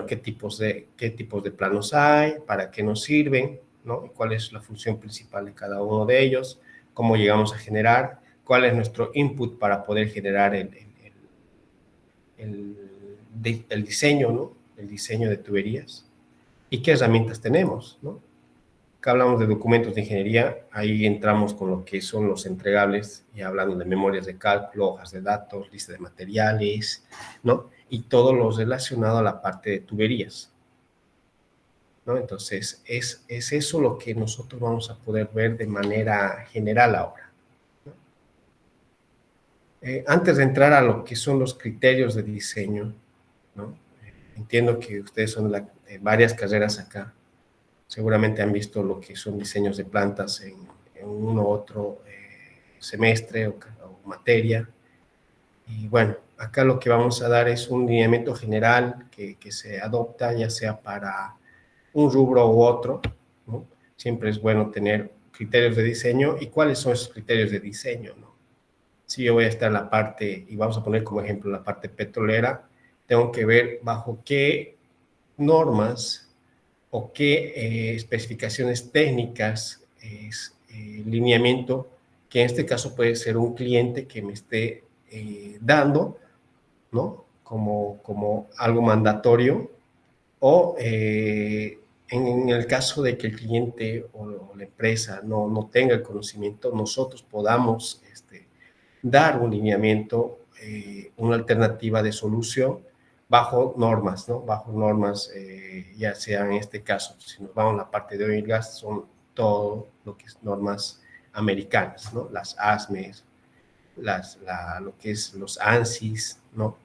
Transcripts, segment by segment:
qué tipos de planos hay, para qué nos sirven, ¿no? Y cuál es la función principal de cada uno de ellos, cómo llegamos a generar, cuál es nuestro input para poder generar el diseño, ¿no? El diseño de tuberías y qué herramientas tenemos, ¿no? Acá hablamos de documentos de ingeniería, ahí entramos con lo que son los entregables y hablando de memorias de cálculo, hojas de datos, lista de materiales, ¿no? Y todo lo relacionado a la parte de tuberías, ¿no? Entonces, es eso lo que nosotros vamos a poder ver de manera general ahora. Antes de entrar a lo que son los criterios de diseño, ¿no? Entiendo que ustedes son de varias carreras acá, seguramente han visto lo que son diseños de plantas en uno u otro semestre o materia. Y bueno, acá lo que vamos a dar es un lineamiento general que se adopta ya sea para un rubro u otro, ¿no? Siempre es bueno tener criterios de diseño. ¿Y cuáles son esos criterios de diseño, no? Si yo voy a estar en la parte, y vamos a poner como ejemplo la parte petrolera, tengo que ver bajo qué normas o qué especificaciones técnicas es lineamiento, que en este caso puede ser un cliente que me esté dando, ¿no? Como algo mandatorio, o en el caso de que el cliente o la empresa no tenga el conocimiento, nosotros podamos dar un lineamiento, una alternativa de solución bajo normas, ¿no? Bajo normas, ya sea en este caso, si nos vamos a la parte de oil y gas, son todo lo que es normas americanas, ¿no? Las ASMEs, lo que es los ANSIs, ¿no?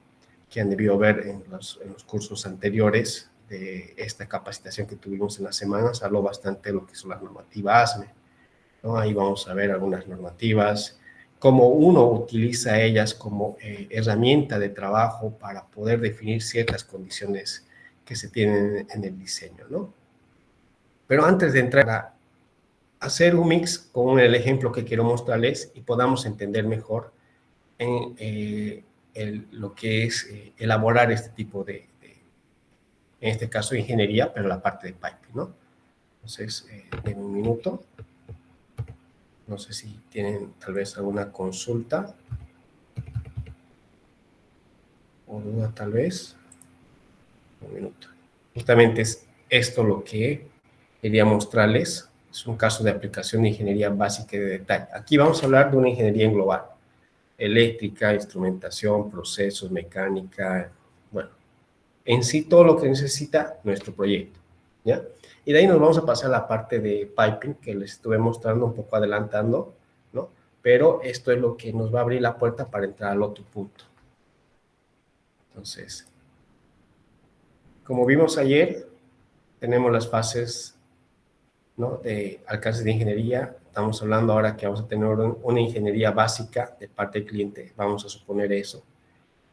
Que han debido ver en los cursos anteriores de esta capacitación que tuvimos en las semanas, habló bastante de lo que son las normativas ASME, ¿no? Ahí vamos a ver algunas normativas, cómo uno utiliza ellas como herramienta de trabajo para poder definir ciertas condiciones que se tienen en el diseño, ¿no? Pero antes de entrar a hacer un mix con el ejemplo que quiero mostrarles y podamos entender mejor en lo que es elaborar este tipo en este caso, ingeniería, pero la parte de piping, ¿no? Entonces, en un minuto. No sé si tienen tal vez alguna consulta o duda tal vez. Un minuto. Justamente es esto lo que quería mostrarles. Es un caso de aplicación de ingeniería básica y de detalle. Aquí vamos a hablar de una ingeniería en global. Eléctrica, instrumentación, procesos, mecánica, bueno, en sí todo lo que necesita nuestro proyecto, ¿ya? Y de ahí nos vamos a pasar a la parte de piping, que les estuve mostrando un poco adelantando, ¿no? Pero esto es lo que nos va a abrir la puerta para entrar al otro punto. Entonces, como vimos ayer, tenemos las fases, ¿no? De alcance de ingeniería. Estamos hablando ahora que vamos a tener una ingeniería básica de parte del cliente, vamos a suponer eso.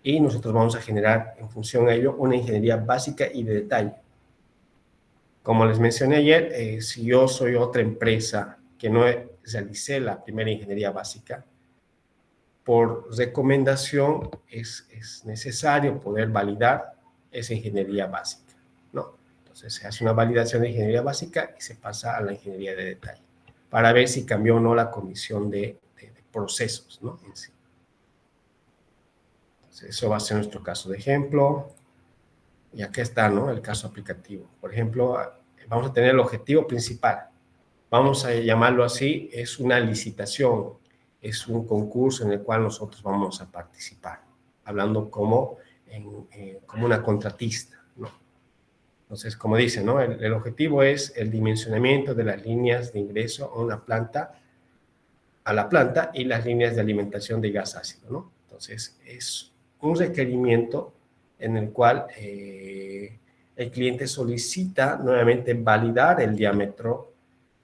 Y nosotros vamos a generar en función a ello una ingeniería básica y de detalle. Como les mencioné ayer, si yo soy otra empresa que no realicé la primera ingeniería básica, por recomendación es necesario poder validar esa ingeniería básica, ¿no? Entonces se hace una validación de ingeniería básica y se pasa a la ingeniería de detalle para ver si cambió o no la condición de procesos, ¿no? En sí. Entonces, eso va a ser nuestro caso de ejemplo. Y aquí está, ¿no? El caso aplicativo. Por ejemplo, vamos a tener el objetivo principal. Vamos a llamarlo así, es una licitación, es un concurso en el cual nosotros vamos a participar, hablando como una contratista, ¿no? Entonces, como dice, ¿no? El objetivo es el dimensionamiento de las líneas de ingreso a la planta y las líneas de alimentación de gas ácido, ¿no? Entonces, es un requerimiento en el cual el cliente solicita nuevamente validar el diámetro,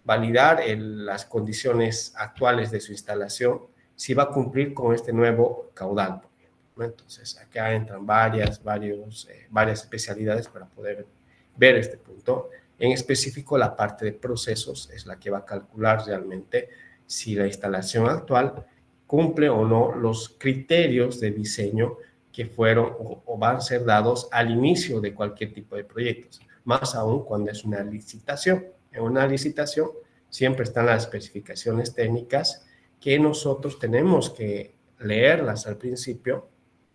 validar las condiciones actuales de su instalación, si va a cumplir con este nuevo caudal, por ejemplo, ¿no? Entonces, acá entran varias especialidades para poder ver este punto. En específico, la parte de procesos es la que va a calcular realmente si la instalación actual cumple o no los criterios de diseño que fueron o van a ser dados al inicio de cualquier tipo de proyectos, más aún cuando es una licitación. En una licitación siempre están las especificaciones técnicas que nosotros tenemos que leerlas al principio,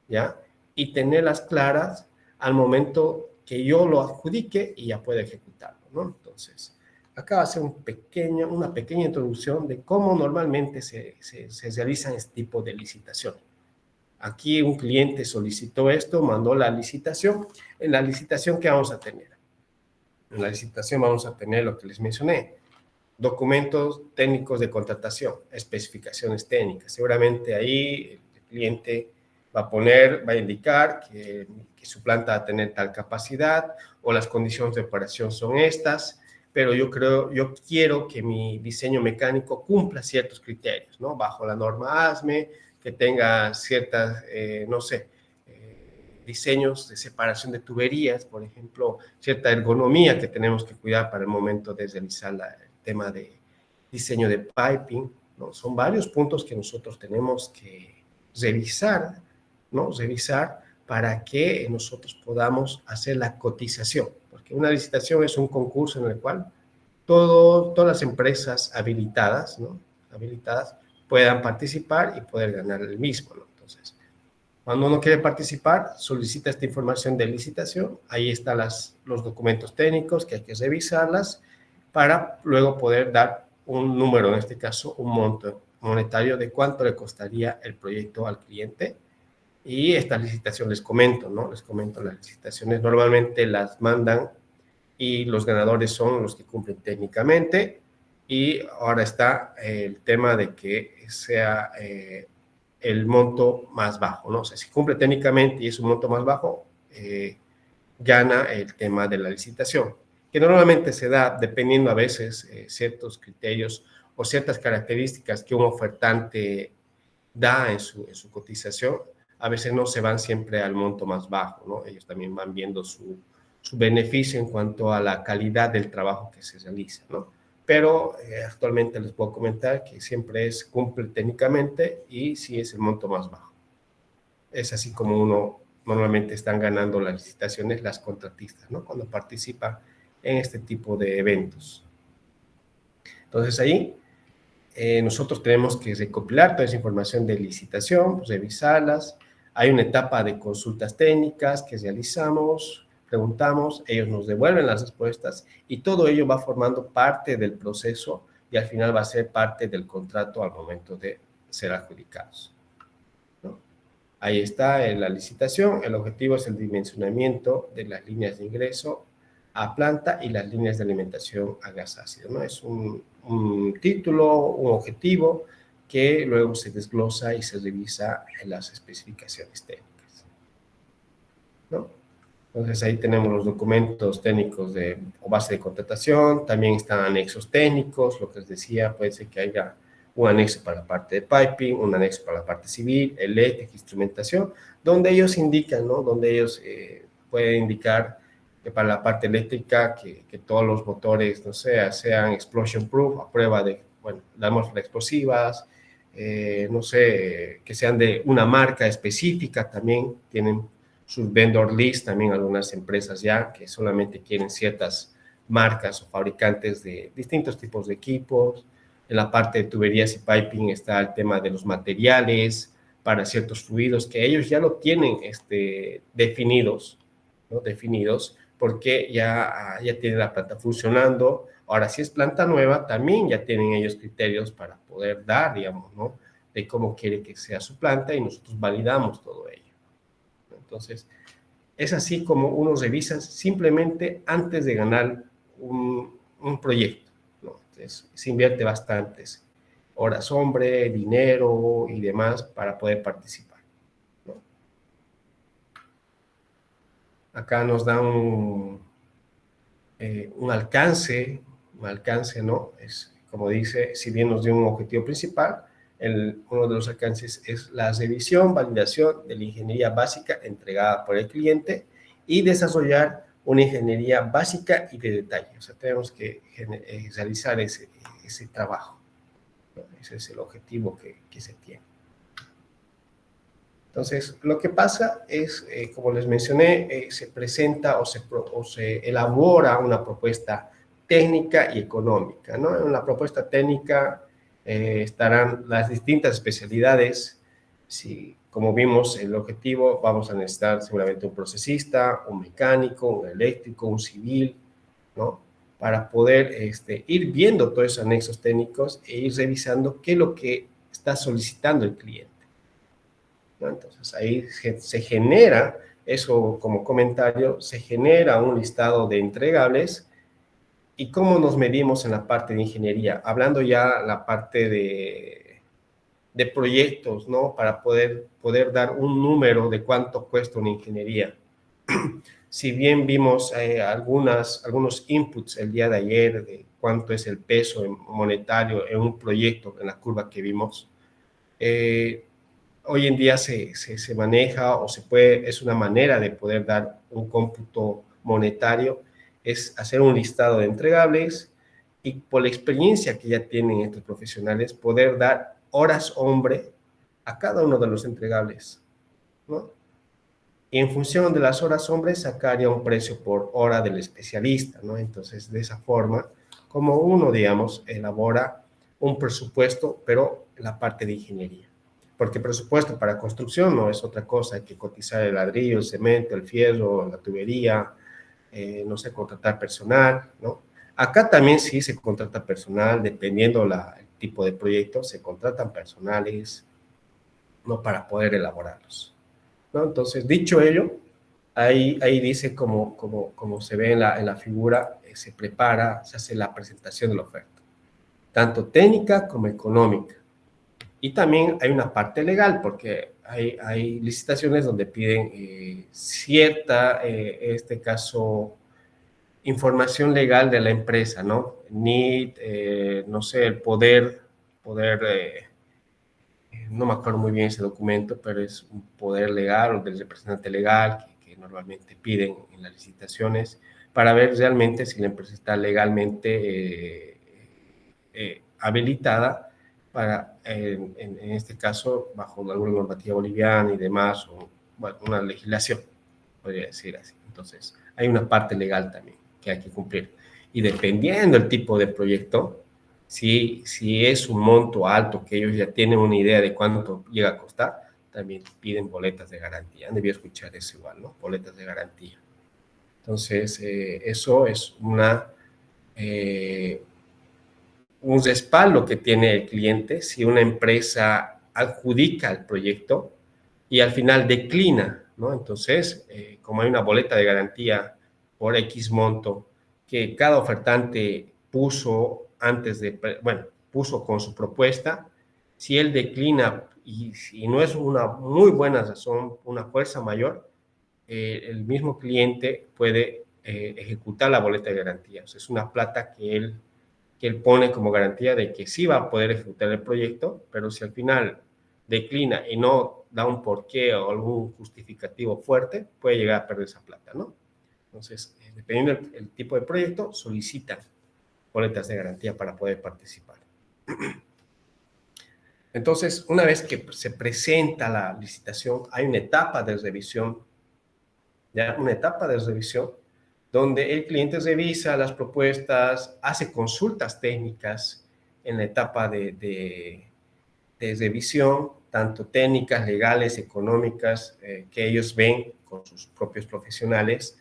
¿ya? Y tenerlas claras al momento que yo lo adjudique y ya pueda ejecutarlo, ¿no? Entonces, acá va a ser una pequeña introducción de cómo normalmente se realizan este tipo de licitaciones. Aquí un cliente solicitó esto, mandó la licitación. En la licitación, ¿qué vamos a tener? En la licitación vamos a tener lo que les mencioné, documentos técnicos de contratación, especificaciones técnicas. Seguramente ahí el cliente va a indicar que su planta va a tener tal capacidad o las condiciones de operación son estas, pero yo quiero que mi diseño mecánico cumpla ciertos criterios, ¿no? Bajo la norma ASME, que tenga ciertas, no sé, diseños de separación de tuberías, por ejemplo, cierta ergonomía que tenemos que cuidar para el momento de realizar el tema de diseño de piping, ¿no? Son varios puntos que nosotros tenemos que revisar, ¿no? Revisar para que nosotros podamos hacer la cotización, porque una licitación es un concurso en el cual todas las empresas habilitadas, ¿no? Habilitadas puedan participar y poder ganar el mismo, ¿no? Entonces, cuando uno quiere participar, solicita esta información de licitación, ahí están los documentos técnicos que hay que revisarlas para luego poder dar un número, en este caso un monto monetario de cuánto le costaría el proyecto al cliente. Y esta licitación les comento, ¿no? Les comento, las licitaciones normalmente las mandan y los ganadores son los que cumplen técnicamente. Y ahora está el tema de que sea el monto más bajo, ¿no? O sea, si cumple técnicamente y es un monto más bajo, gana el tema de la licitación, que normalmente se da dependiendo a veces ciertos criterios o ciertas características que un ofertante da en su cotización, a veces no se van siempre al monto más bajo, ¿no? Ellos también van viendo su beneficio en cuanto a la calidad del trabajo que se realiza, ¿no? Pero actualmente les puedo comentar que siempre cumple técnicamente y sí es el monto más bajo. Es así como uno normalmente están ganando las licitaciones las contratistas, ¿no? Cuando participa en este tipo de eventos. Entonces ahí nosotros tenemos que recopilar toda esa información de licitación, pues, revisarlas. Hay una etapa de consultas técnicas que realizamos, preguntamos, ellos nos devuelven las respuestas y todo ello va formando parte del proceso y al final va a ser parte del contrato al momento de ser adjudicados, ¿no? Ahí está la licitación. El objetivo es el dimensionamiento de las líneas de ingreso a planta y las líneas de alimentación a gas ácido, ¿no? Es un título, un objetivo que luego se desglosa y se revisa en las especificaciones técnicas, ¿no? Entonces ahí tenemos los documentos técnicos o base de contratación, también están anexos técnicos, lo que les decía, puede ser que haya un anexo para la parte de piping, un anexo para la parte civil, eléctrica, instrumentación, donde ellos indican, ¿no? Donde ellos pueden indicar que para la parte eléctrica, que todos los motores, no sé, sean explosion proof, a prueba de, bueno, damos las explosivas, no sé, que sean de una marca específica, también tienen sus vendor list, también algunas empresas ya que solamente quieren ciertas marcas o fabricantes de distintos tipos de equipos. En la parte de tuberías y piping está el tema de los materiales para ciertos fluidos que ellos ya lo tienen definidos, ¿no? Definidos porque ya tienen la planta funcionando. Ahora, si es planta nueva, también ya tienen ellos criterios para poder dar, digamos, ¿no? De cómo quiere que sea su planta y nosotros validamos todo ello. Entonces, es así como uno revisa simplemente antes de ganar un proyecto, ¿no? Entonces, se invierte bastantes horas hombre, dinero y demás para poder participar, ¿no? Acá nos dan un alcance, ¿no? Es, como dice, si bien nos dio un objetivo principal, uno de los alcances es la revisión, validación de la ingeniería básica entregada por el cliente y desarrollar una ingeniería básica y de detalle. O sea, tenemos que realizar ese trabajo, ¿no? Ese es el objetivo que se tiene. Entonces, lo que pasa es, como les mencioné, se presenta o se elabora una propuesta técnica y económica, ¿no? En la propuesta técnica estarán las distintas especialidades. Si, como vimos, el objetivo, vamos a necesitar seguramente un procesista, un mecánico, un eléctrico, un civil, ¿no? Para poder ir viendo todos esos anexos técnicos e ir revisando qué es lo que está solicitando el cliente, ¿no? Entonces ahí se genera, eso como comentario, se genera un listado de entregables. ¿Y cómo nos medimos en la parte de ingeniería? Hablando ya la parte de proyectos, ¿no? Para poder dar un número de cuánto cuesta una ingeniería. Si bien vimos algunos inputs el día de ayer de cuánto es el peso monetario en un proyecto, en la curva que vimos, hoy en día se maneja o se puede, es una manera de poder dar un cómputo monetario, es hacer un listado de entregables y por la experiencia que ya tienen estos profesionales, poder dar horas hombre a cada uno de los entregables, ¿no? Y en función de las horas hombre, sacaría un precio por hora del especialista, ¿no? Entonces, de esa forma, como uno, digamos, elabora un presupuesto, pero en la parte de ingeniería. Porque presupuesto para construcción no es otra cosa, hay que cotizar el ladrillo, el cemento, el fierro, la tubería, no sé, contratar personal, ¿no? Acá también sí se contrata personal, dependiendo el tipo de proyecto, se contratan personales, ¿no? Para poder elaborarlos, ¿no? Entonces, dicho ello, ahí dice como se ve en la figura, se prepara, se hace la presentación de la oferta, tanto técnica como económica. Y también hay una parte legal, porque hay licitaciones donde piden cierta, este caso, información legal de la empresa, ¿no? NIT, no sé, el poder no me acuerdo muy bien ese documento, pero es un poder legal o del representante legal que normalmente piden en las licitaciones para ver realmente si la empresa está legalmente habilitada para, en este caso, bajo alguna normativa boliviana y demás, o bueno, una legislación, podría decir así. Entonces, hay una parte legal también que hay que cumplir. Y dependiendo del tipo de proyecto, si es un monto alto que ellos ya tienen una idea de cuánto llega a costar, también piden boletas de garantía. Han debido escuchar eso igual, ¿no? Boletas de garantía. Entonces, eso es eh, un respaldo que tiene el cliente si una empresa adjudica el proyecto y al final declina, ¿no? Entonces, como hay una boleta de garantía por X monto que cada ofertante puso antes de, bueno, puso con su propuesta, si él declina y si no es una muy buena razón, una fuerza mayor, el mismo cliente puede ejecutar la boleta de garantía. O sea, es una plata que él pone como garantía de que sí va a poder ejecutar el proyecto, pero si al final declina y no da un porqué o algún justificativo fuerte, puede llegar a perder esa plata, ¿no? Entonces, dependiendo del tipo de proyecto, solicitan boletas de garantía para poder participar. Entonces, una vez que se presenta la licitación, hay una etapa de revisión, ya una etapa de revisión donde el cliente revisa las propuestas, hace consultas técnicas en la etapa de revisión, tanto técnicas, legales, económicas, que ellos ven con sus propios profesionales,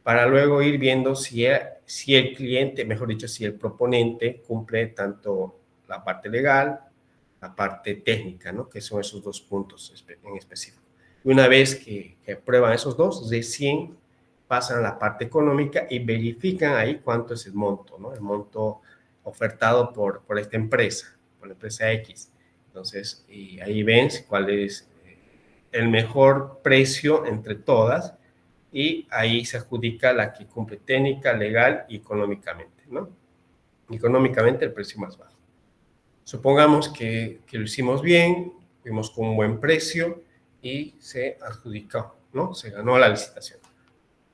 para luego ir viendo si el cliente, mejor dicho, si el proponente cumple tanto la parte legal, la parte técnica, ¿no? Que son esos dos puntos en específico. Y una vez que aprueban esos dos, recién pasan a la parte económica y verifican ahí cuánto es el monto, ¿no? El monto ofertado por esta empresa, por la empresa X. Entonces, y ahí ven cuál es el mejor precio entre todas y ahí se adjudica la que cumple técnica, legal y económicamente, ¿no? Económicamente el precio más bajo. Supongamos que lo hicimos bien, fuimos con un buen precio y se adjudicó, ¿no? Se ganó la licitación.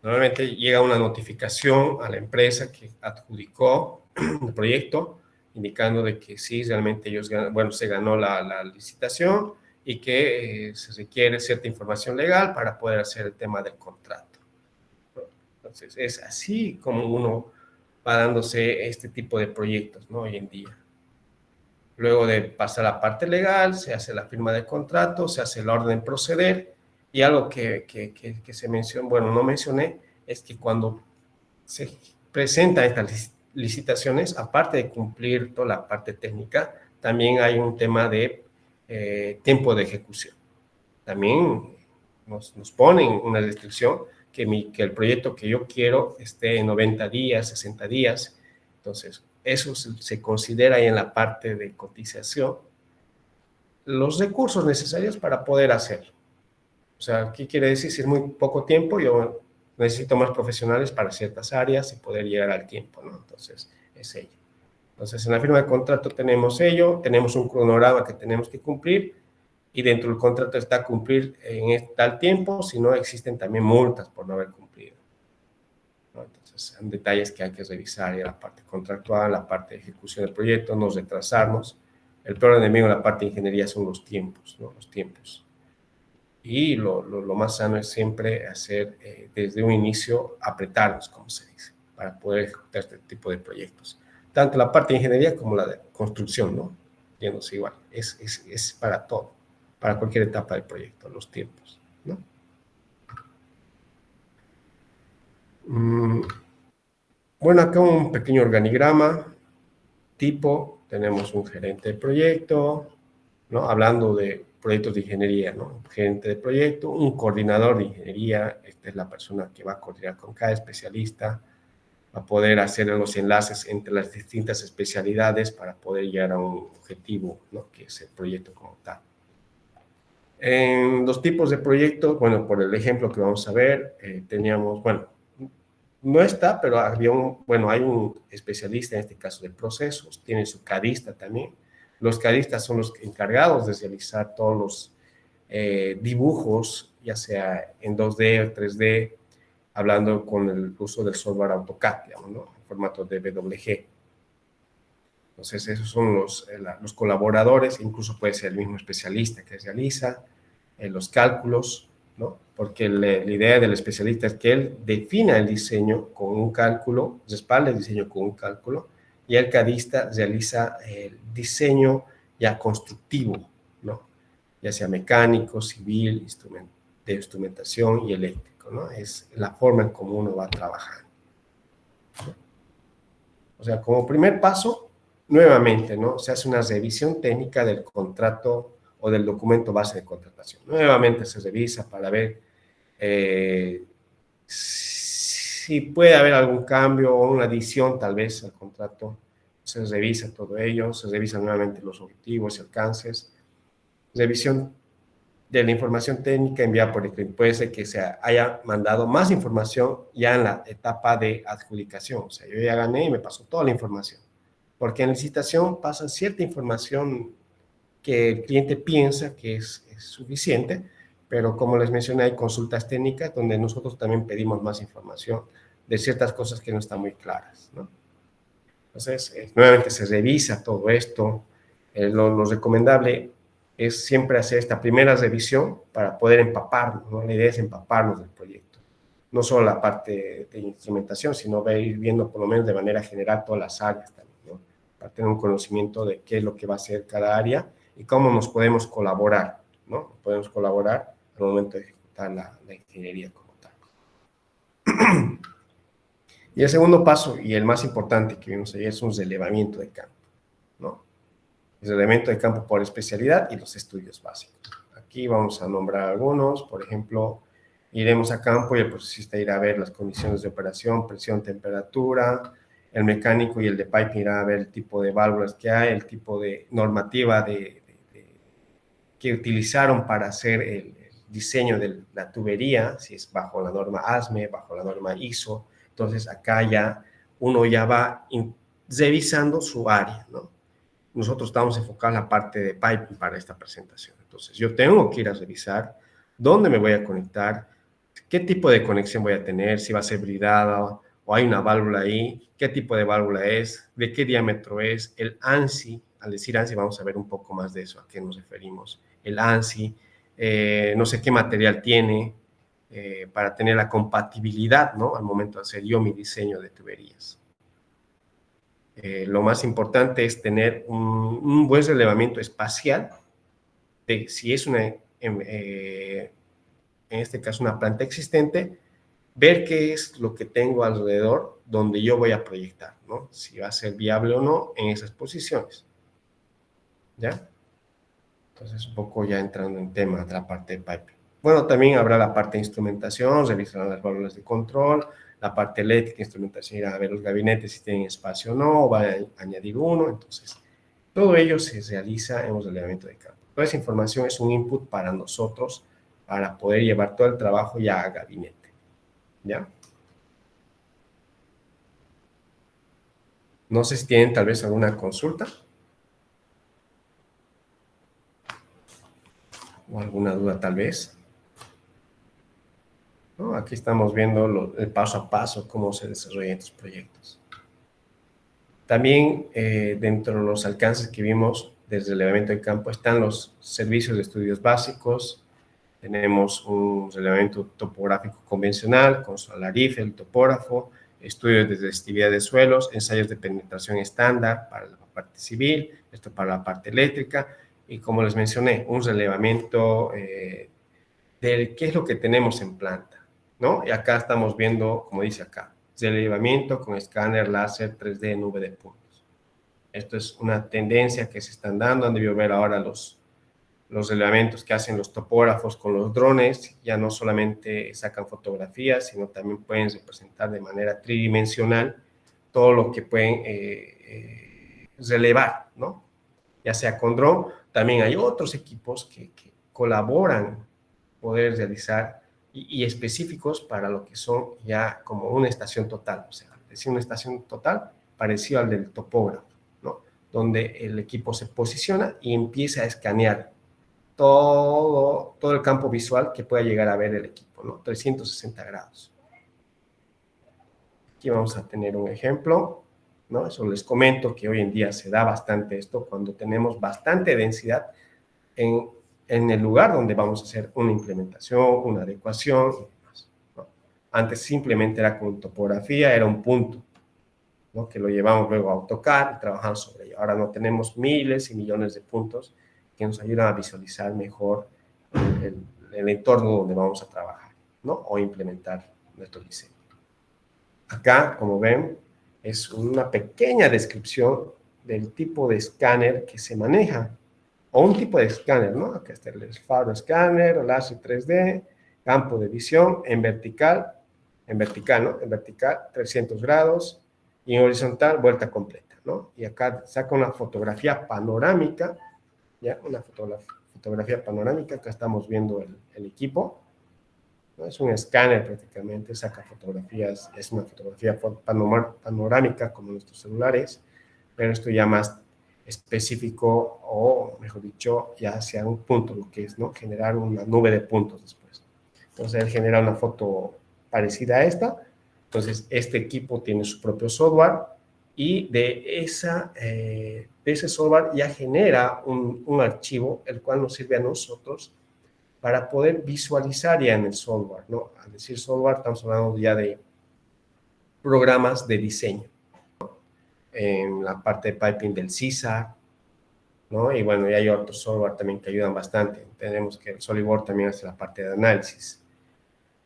Normalmente llega una notificación a la empresa que adjudicó el proyecto, indicando de que sí, realmente ellos, bueno, se ganó la licitación y que se requiere cierta información legal para poder hacer el tema del contrato. Entonces, es así como uno va dándose este tipo de proyectos, ¿no? Hoy en día. Luego de pasar la parte legal, se hace la firma del contrato, se hace el orden de proceder, y algo que se mencionó, bueno, no mencioné, es que cuando se presentan estas licitaciones, aparte de cumplir toda la parte técnica, también hay un tema de tiempo de ejecución. También nos ponen una restricción que el proyecto que yo quiero esté en 90 días, 60 días. Entonces, eso se considera ahí en la parte de cotización los recursos necesarios para poder hacerlo. O sea, ¿qué quiere decir? Si es muy poco tiempo, yo necesito más profesionales para ciertas áreas y poder llegar al tiempo, ¿no? Entonces, es ello. Entonces, en la firma de contrato tenemos ello, tenemos un cronograma que tenemos que cumplir, y dentro del contrato está cumplir en tal tiempo, si no existen también multas por no haber cumplido, ¿no? Entonces, son detalles que hay que revisar, y la parte contractual, la parte de ejecución del proyecto, no retrasarnos. El peor enemigo en la parte de ingeniería son los tiempos, ¿no? Los tiempos. Y lo más sano es siempre hacer desde un inicio, apretarnos, como se dice, para poder ejecutar este tipo de proyectos. Tanto la parte de ingeniería como la de construcción, ¿no? Yéndose igual, es para todo, para cualquier etapa del proyecto, los tiempos, ¿no? Mm, bueno, acá un pequeño organigrama tipo, tenemos un gerente de proyecto, ¿no? Hablando de proyectos de ingeniería, ¿no? Un gerente de proyecto, un coordinador de ingeniería, esta es la persona que va a coordinar con cada especialista, a poder hacer los enlaces entre las distintas especialidades para poder llegar a un objetivo, ¿no? Que es el proyecto como tal. En los tipos de proyectos, bueno, por el ejemplo que vamos a ver, teníamos, bueno, no está, pero hay un especialista, en este caso de procesos, tiene su cadista también. Los cadistas son los encargados de realizar todos los dibujos, ya sea en 2D o 3D, hablando con el uso del software AutoCAD, digamos, ¿no? En formato de WG. Entonces, esos son los colaboradores, incluso puede ser el mismo especialista que realiza los cálculos, ¿no? Porque la idea del especialista es que él defina el diseño con un cálculo, respalda el diseño con un cálculo, y el cadista realiza el diseño ya constructivo, ¿no? Ya sea mecánico, civil, de instrumentación y eléctrico, ¿no? Es la forma en cómo uno va a trabajar. O sea, como primer paso, nuevamente, ¿no? Se hace una revisión técnica del contrato o del documento base de contratación. Nuevamente se revisa para ver si puede haber algún cambio o una adición tal vez al contrato. Se revisa todo ello, se revisan nuevamente los objetivos y alcances. Revisión de la información técnica enviada por el cliente. Puede ser que se haya mandado más información ya en la etapa de adjudicación. O sea, yo ya gané y me pasó toda la información. Porque en licitación pasa cierta información que el cliente piensa que es suficiente, pero como les mencioné, hay consultas técnicas donde nosotros también pedimos más información de ciertas cosas que no están muy claras, ¿no? Entonces, nuevamente se revisa todo esto. Lo recomendable es siempre hacer esta primera revisión para poder empaparnos, ¿no? La idea es empaparnos del proyecto. No solo la parte de instrumentación, sino ir viendo por lo menos de manera general todas las áreas también, ¿no? Para tener un conocimiento de qué es lo que va a hacer cada área y cómo nos podemos colaborar, ¿no? Podemos colaborar al momento de ejecutar la ingeniería como tal. Y el segundo paso, y el más importante que vimos ayer, es un relevamiento de campo, ¿no? El relevamiento de campo por especialidad y los estudios básicos. Aquí vamos a nombrar algunos, por ejemplo, iremos a campo y el procesista irá a ver las condiciones de operación, presión, temperatura, el mecánico y el de pipe irá a ver el tipo de válvulas que hay, el tipo de normativa que utilizaron para hacer el diseño de la tubería, si es bajo la norma ASME, bajo la norma ISO. Entonces acá ya uno ya va revisando su área, ¿no? Nosotros estamos enfocados en la parte de piping para esta presentación. Entonces yo tengo que ir a revisar dónde me voy a conectar, qué tipo de conexión voy a tener, si va a ser bridada o hay una válvula ahí, qué tipo de válvula es, de qué diámetro es, el ANSI. Al decir ANSI vamos a ver un poco más de eso, a qué nos referimos, el ANSI, no sé qué material tiene, para tener la compatibilidad, ¿no? Al momento de hacer yo mi diseño de tuberías. Lo más importante es tener un buen relevamiento espacial de si es en este caso una planta existente, ver qué es lo que tengo alrededor donde yo voy a proyectar, ¿no? Si va a ser viable o no en esas posiciones, ¿ya? Entonces, un poco ya entrando en tema de la parte de piping. Bueno, también habrá la parte de instrumentación, revisarán las válvulas de control, la parte eléctrica, instrumentación, irá a ver los gabinetes si tienen espacio o no, o va a añadir uno, entonces, todo ello se realiza en los relevamientos de campo. Toda esa información es un input para nosotros, para poder llevar todo el trabajo ya a gabinete, ¿ya? No sé si tienen tal vez alguna consulta o alguna duda tal vez, ¿no? Aquí estamos viendo el paso a paso, cómo se desarrollan estos proyectos. También dentro de los alcances que vimos desde el relevamiento de campo están los servicios de estudios básicos. Tenemos un relevamiento topográfico convencional con Solarife, el topógrafo, estudios de resistividad de suelos, ensayos de penetración estándar para la parte civil, esto para la parte eléctrica, y como les mencioné, un relevamiento de qué es lo que tenemos en planta, ¿no? Y acá estamos viendo, como dice acá, relevamiento con escáner láser 3D nube de puntos. Esto es una tendencia que se están dando, han debido ver ahora los relevamientos que hacen los topógrafos con los drones, ya no solamente sacan fotografías, sino también pueden representar de manera tridimensional todo lo que pueden relevar, ¿no? Ya sea con dron, también hay otros equipos que colaboran poder realizar y específicos para lo que son ya como una estación total, o sea, decir una estación total parecido al del topógrafo, ¿no? Donde el equipo se posiciona y empieza a escanear todo el campo visual que pueda llegar a ver el equipo, ¿no? 360 grados. Aquí vamos a tener un ejemplo, ¿no? Eso les comento que hoy en día se da bastante esto cuando tenemos bastante densidad en el lugar donde vamos a hacer una implementación, una adecuación y demás, ¿no? Antes simplemente era con topografía, era un punto, ¿no? Que lo llevamos luego a AutoCAD y trabajamos sobre ello. Ahora no tenemos miles y millones de puntos que nos ayudan a visualizar mejor el entorno donde vamos a trabajar, ¿no? O implementar nuestro diseño. Acá, como ven, es una pequeña descripción del tipo de escáner que se maneja, o un tipo de escáner, ¿no? Acá está el faro escáner, láser 3D, campo de visión en vertical, ¿no? En vertical, 300 grados, y en horizontal, vuelta completa, ¿no? Y acá saca una fotografía panorámica, ¿ya? Una fotografía panorámica, acá estamos viendo el equipo, ¿no? Es un escáner prácticamente, saca fotografías, es una fotografía panorámica como nuestros celulares, pero esto ya más específico o, mejor dicho, ya hacia un punto, lo que es, ¿no? Generar una nube de puntos después. Entonces, él genera una foto parecida a esta. Entonces, este equipo tiene su propio software y de ese software ya genera un archivo, el cual nos sirve a nosotros para poder visualizar ya en el software, ¿no? Al decir software, estamos hablando ya de programas de diseño, en la parte de piping del CISA, ¿no? Y bueno, y hay otros software también que ayudan bastante. Tenemos que el SolidWorks también hace la parte de análisis,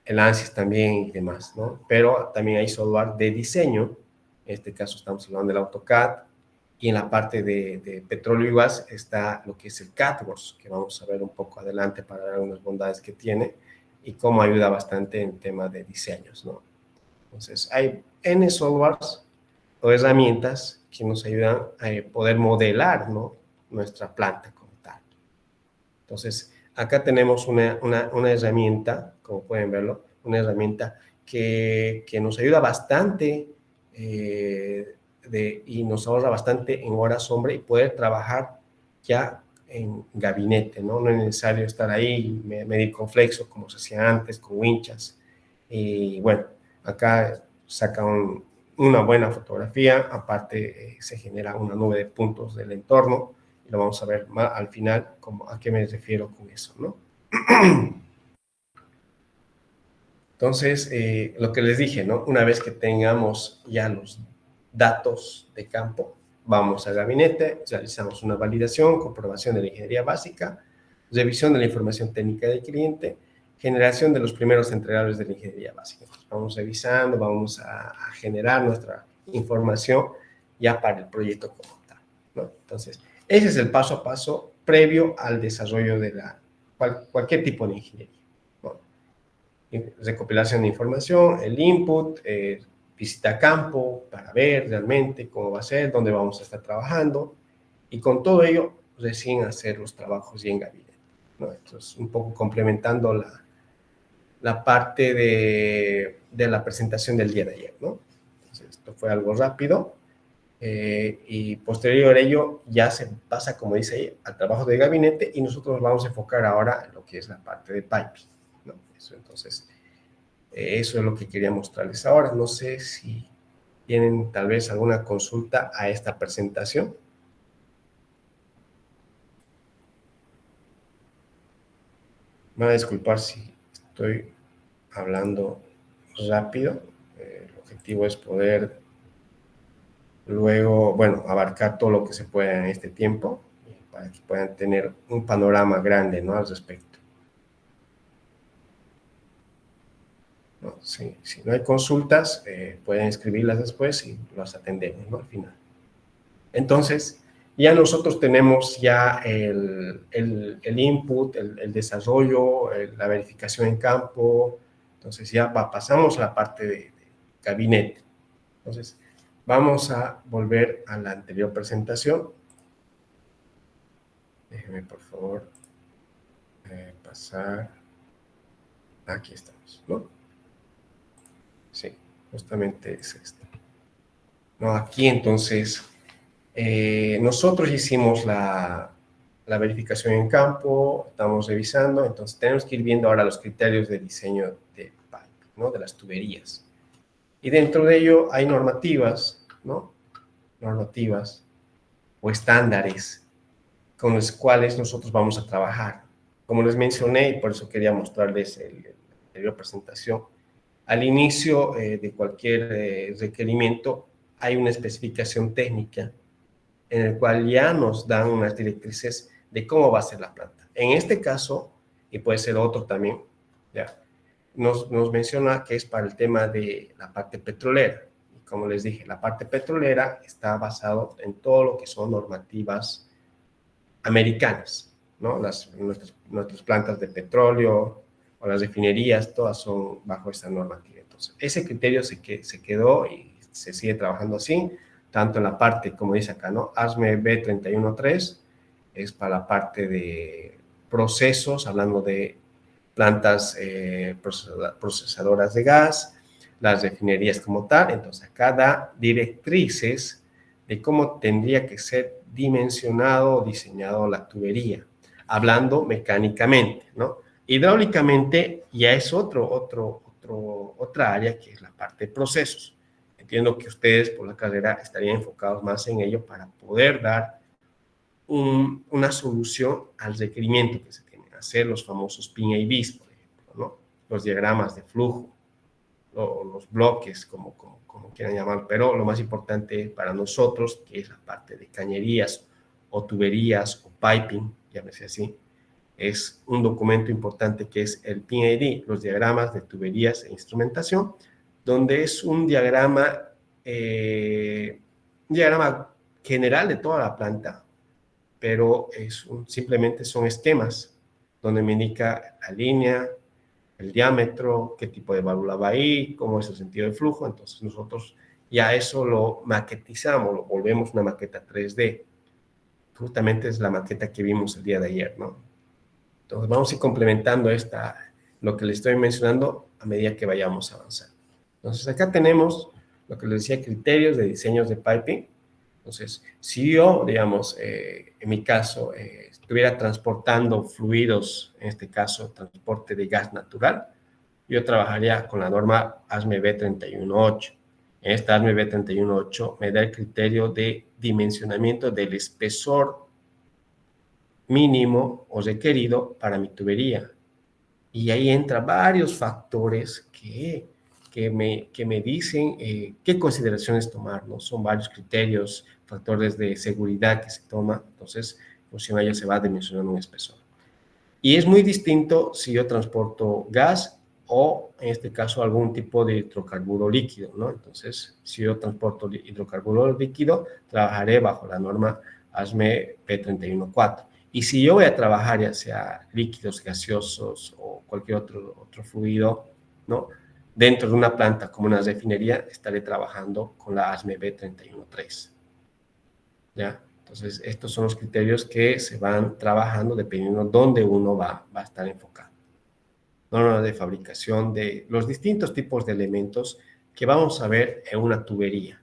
el ANSYS también y demás, ¿no? Pero también hay software de diseño, en este caso estamos hablando del AutoCAD, y en la parte de petróleo y gas está lo que es el CADWorks, que vamos a ver un poco adelante para ver algunas bondades que tiene y cómo ayuda bastante en tema de diseños, ¿no? Entonces, hay N softwares o herramientas que nos ayudan a poder modelar, ¿no? Nuestra planta como tal. Entonces, acá tenemos una herramienta, como pueden verlo, una herramienta que nos ayuda bastante y nos ahorra bastante en horas sombra y poder trabajar ya en gabinete, ¿no? No es necesario estar ahí, medir con flexo como se hacía antes, con winchas. Y bueno, acá saca una buena fotografía, aparte se genera una nube de puntos del entorno Y lo vamos a ver más al final, como a qué me refiero con eso, ¿no? Entonces, lo que les dije, ¿no? Una vez que tengamos ya los datos de campo, vamos al gabinete, realizamos una validación, comprobación de la ingeniería básica, revisión de la información técnica del cliente, generación de los primeros entregables de la ingeniería básica. Entonces, vamos revisando, vamos a generar nuestra información ya para el proyecto como tal, ¿no? Entonces, ese es el paso a paso previo al desarrollo de cualquier tipo de ingeniería, ¿no? Recopilación de información, el input, visita a campo para ver realmente cómo va a ser, dónde vamos a estar trabajando, y con todo ello recién hacer los trabajos y en gabinete, ¿no? Entonces, un poco complementando la parte de la presentación del día de ayer, ¿no? Entonces, esto fue algo rápido, y posterior a ello ya se pasa, como dice ahí, al trabajo de gabinete, y nosotros vamos a enfocar ahora en lo que es la parte de piping, ¿no? Eso, entonces, eso es lo que quería mostrarles ahora. No sé si tienen tal vez alguna consulta a esta presentación. Me van a disculpar si estoy hablando rápido. El objetivo es poder luego, bueno, abarcar todo lo que se pueda en este tiempo para que puedan tener un panorama grande, ¿no?, al respecto. ¿No? Si no hay consultas, pueden escribirlas después y las atendemos, ¿no?, al final. Entonces, ya nosotros tenemos ya el input, el desarrollo, la verificación en campo. Entonces ya pasamos a la parte de gabinete. Entonces, vamos a volver a la anterior presentación. Déjenme, por favor, pasar. Aquí estamos, ¿no? Sí, justamente es esto. No, aquí entonces, nosotros hicimos la verificación en campo, estamos revisando, entonces tenemos que ir viendo ahora los criterios de diseño de pipe, ¿no?, de las tuberías. Y dentro de ello hay normativas, ¿no?, normativas o estándares con los cuales nosotros vamos a trabajar. Como les mencioné, y por eso quería mostrarles la anterior presentación, al inicio de cualquier requerimiento hay una especificación técnica en el cual ya nos dan unas directrices de cómo va a ser la planta. En este caso, y puede ser otro también, ya, nos menciona que es para el tema de la parte petrolera. Y como les dije, la parte petrolera está basado en todo lo que son normativas americanas, ¿no? Nuestras plantas de petróleo o las refinerías, todas son bajo esta normativa. Entonces, ese criterio se quedó y se sigue trabajando así, tanto en la parte, como dice acá, ¿no?, ASME B313 es para la parte de procesos, hablando de plantas procesadoras de gas, las refinerías como tal. Entonces, acá da directrices de cómo tendría que ser dimensionado o diseñado la tubería, hablando mecánicamente, ¿no? Hidráulicamente ya es otra área, que es la parte de procesos. Entiendo que ustedes por la carrera estarían enfocados más en ello para poder dar una solución al requerimiento que se tiene, hacer los famosos PIN-ABs, por ejemplo, ¿no?, los diagramas de flujo, o los bloques, como quieran llamar, pero lo más importante para nosotros, que es la parte de cañerías o tuberías o piping, llámese así, es un documento importante que es el PIN-AD, los diagramas de tuberías e instrumentación, donde es un diagrama general de toda la planta, pero simplemente son esquemas donde me indica la línea, el diámetro, qué tipo de válvula va ahí, cómo es el sentido de flujo. Entonces nosotros ya eso lo maquetizamos, lo volvemos una maqueta 3D. Justamente es la maqueta que vimos el día de ayer, ¿no? Entonces vamos a ir complementando lo que les estoy mencionando a medida que vayamos avanzando. Entonces acá tenemos lo que les decía, criterios de diseños de piping. Entonces, si yo, digamos, en mi caso, estuviera transportando fluidos, en este caso, transporte de gas natural, yo trabajaría con la norma ASME B318. En esta ASME B318 me da el criterio de dimensionamiento del espesor mínimo o requerido para mi tubería. Y ahí entran varios factores que me dicen qué consideraciones tomar, ¿no? Son varios criterios, factores de seguridad que se toman, entonces, función a ello se va dimensionando un espesor. Y es muy distinto si yo transporto gas o, en este caso, algún tipo de hidrocarburo líquido, ¿no? Entonces, si yo transporto hidrocarburo líquido, trabajaré bajo la norma ASME P314. Y si yo voy a trabajar ya sea líquidos, gaseosos o cualquier otro fluido, ¿no? Dentro de una planta como una refinería, estaré trabajando con la ASME B313, ¿ya? Entonces, estos son los criterios que se van trabajando dependiendo de dónde uno va a estar enfocado. Normas de fabricación de los distintos tipos de elementos que vamos a ver en una tubería.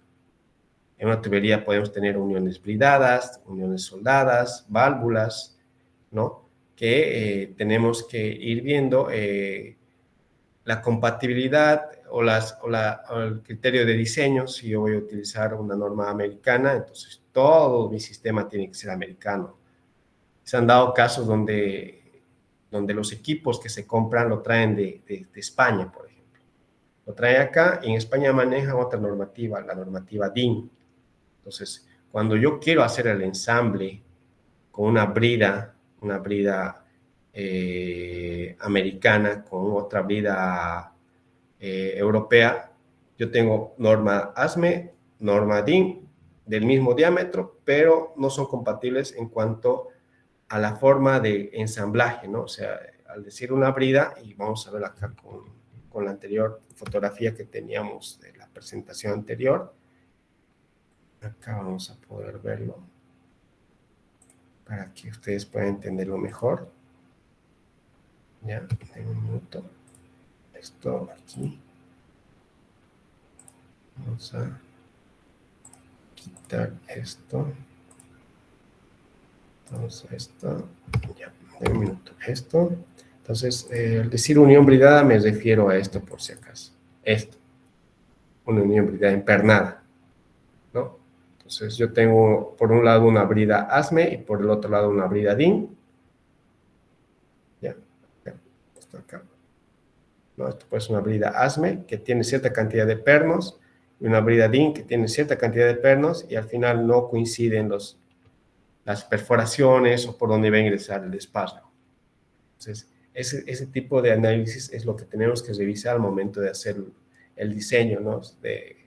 En una tubería podemos tener uniones bridadas, uniones soldadas, válvulas, ¿no? Que tenemos que ir viendo la compatibilidad o el criterio de diseño. Si yo voy a utilizar una norma americana, entonces todo mi sistema tiene que ser americano. Se han dado casos donde los equipos que se compran lo traen de España, por ejemplo. Lo traen acá y en España manejan otra normativa, la normativa DIN. Entonces, cuando yo quiero hacer el ensamble con una brida americana, con otra brida europea, yo tengo norma ASME, norma DIN del mismo diámetro, pero no son compatibles en cuanto a la forma de ensamblaje, ¿no? O sea, al decir una brida, y vamos a ver acá con la anterior fotografía que teníamos de la presentación anterior, acá vamos a poder verlo para que ustedes puedan entenderlo mejor. Ya, en un minuto. Esto aquí. Vamos a quitar esto. Vamos a esto. Ya, en un minuto. Esto. Entonces, al decir unión bridada me refiero a esto por si acaso. Esto. Una unión bridada empernada, ¿no? Entonces, yo tengo por un lado una brida ASME y por el otro lado una brida DIN. Ya, esto acá. ¿No? Esto puede ser una brida ASME que tiene cierta cantidad de pernos y una brida DIN que tiene cierta cantidad de pernos y al final no coinciden las perforaciones o por dónde va a ingresar el espacio. Entonces, ese tipo de análisis es lo que tenemos que revisar al momento de hacer el diseño, ¿no? De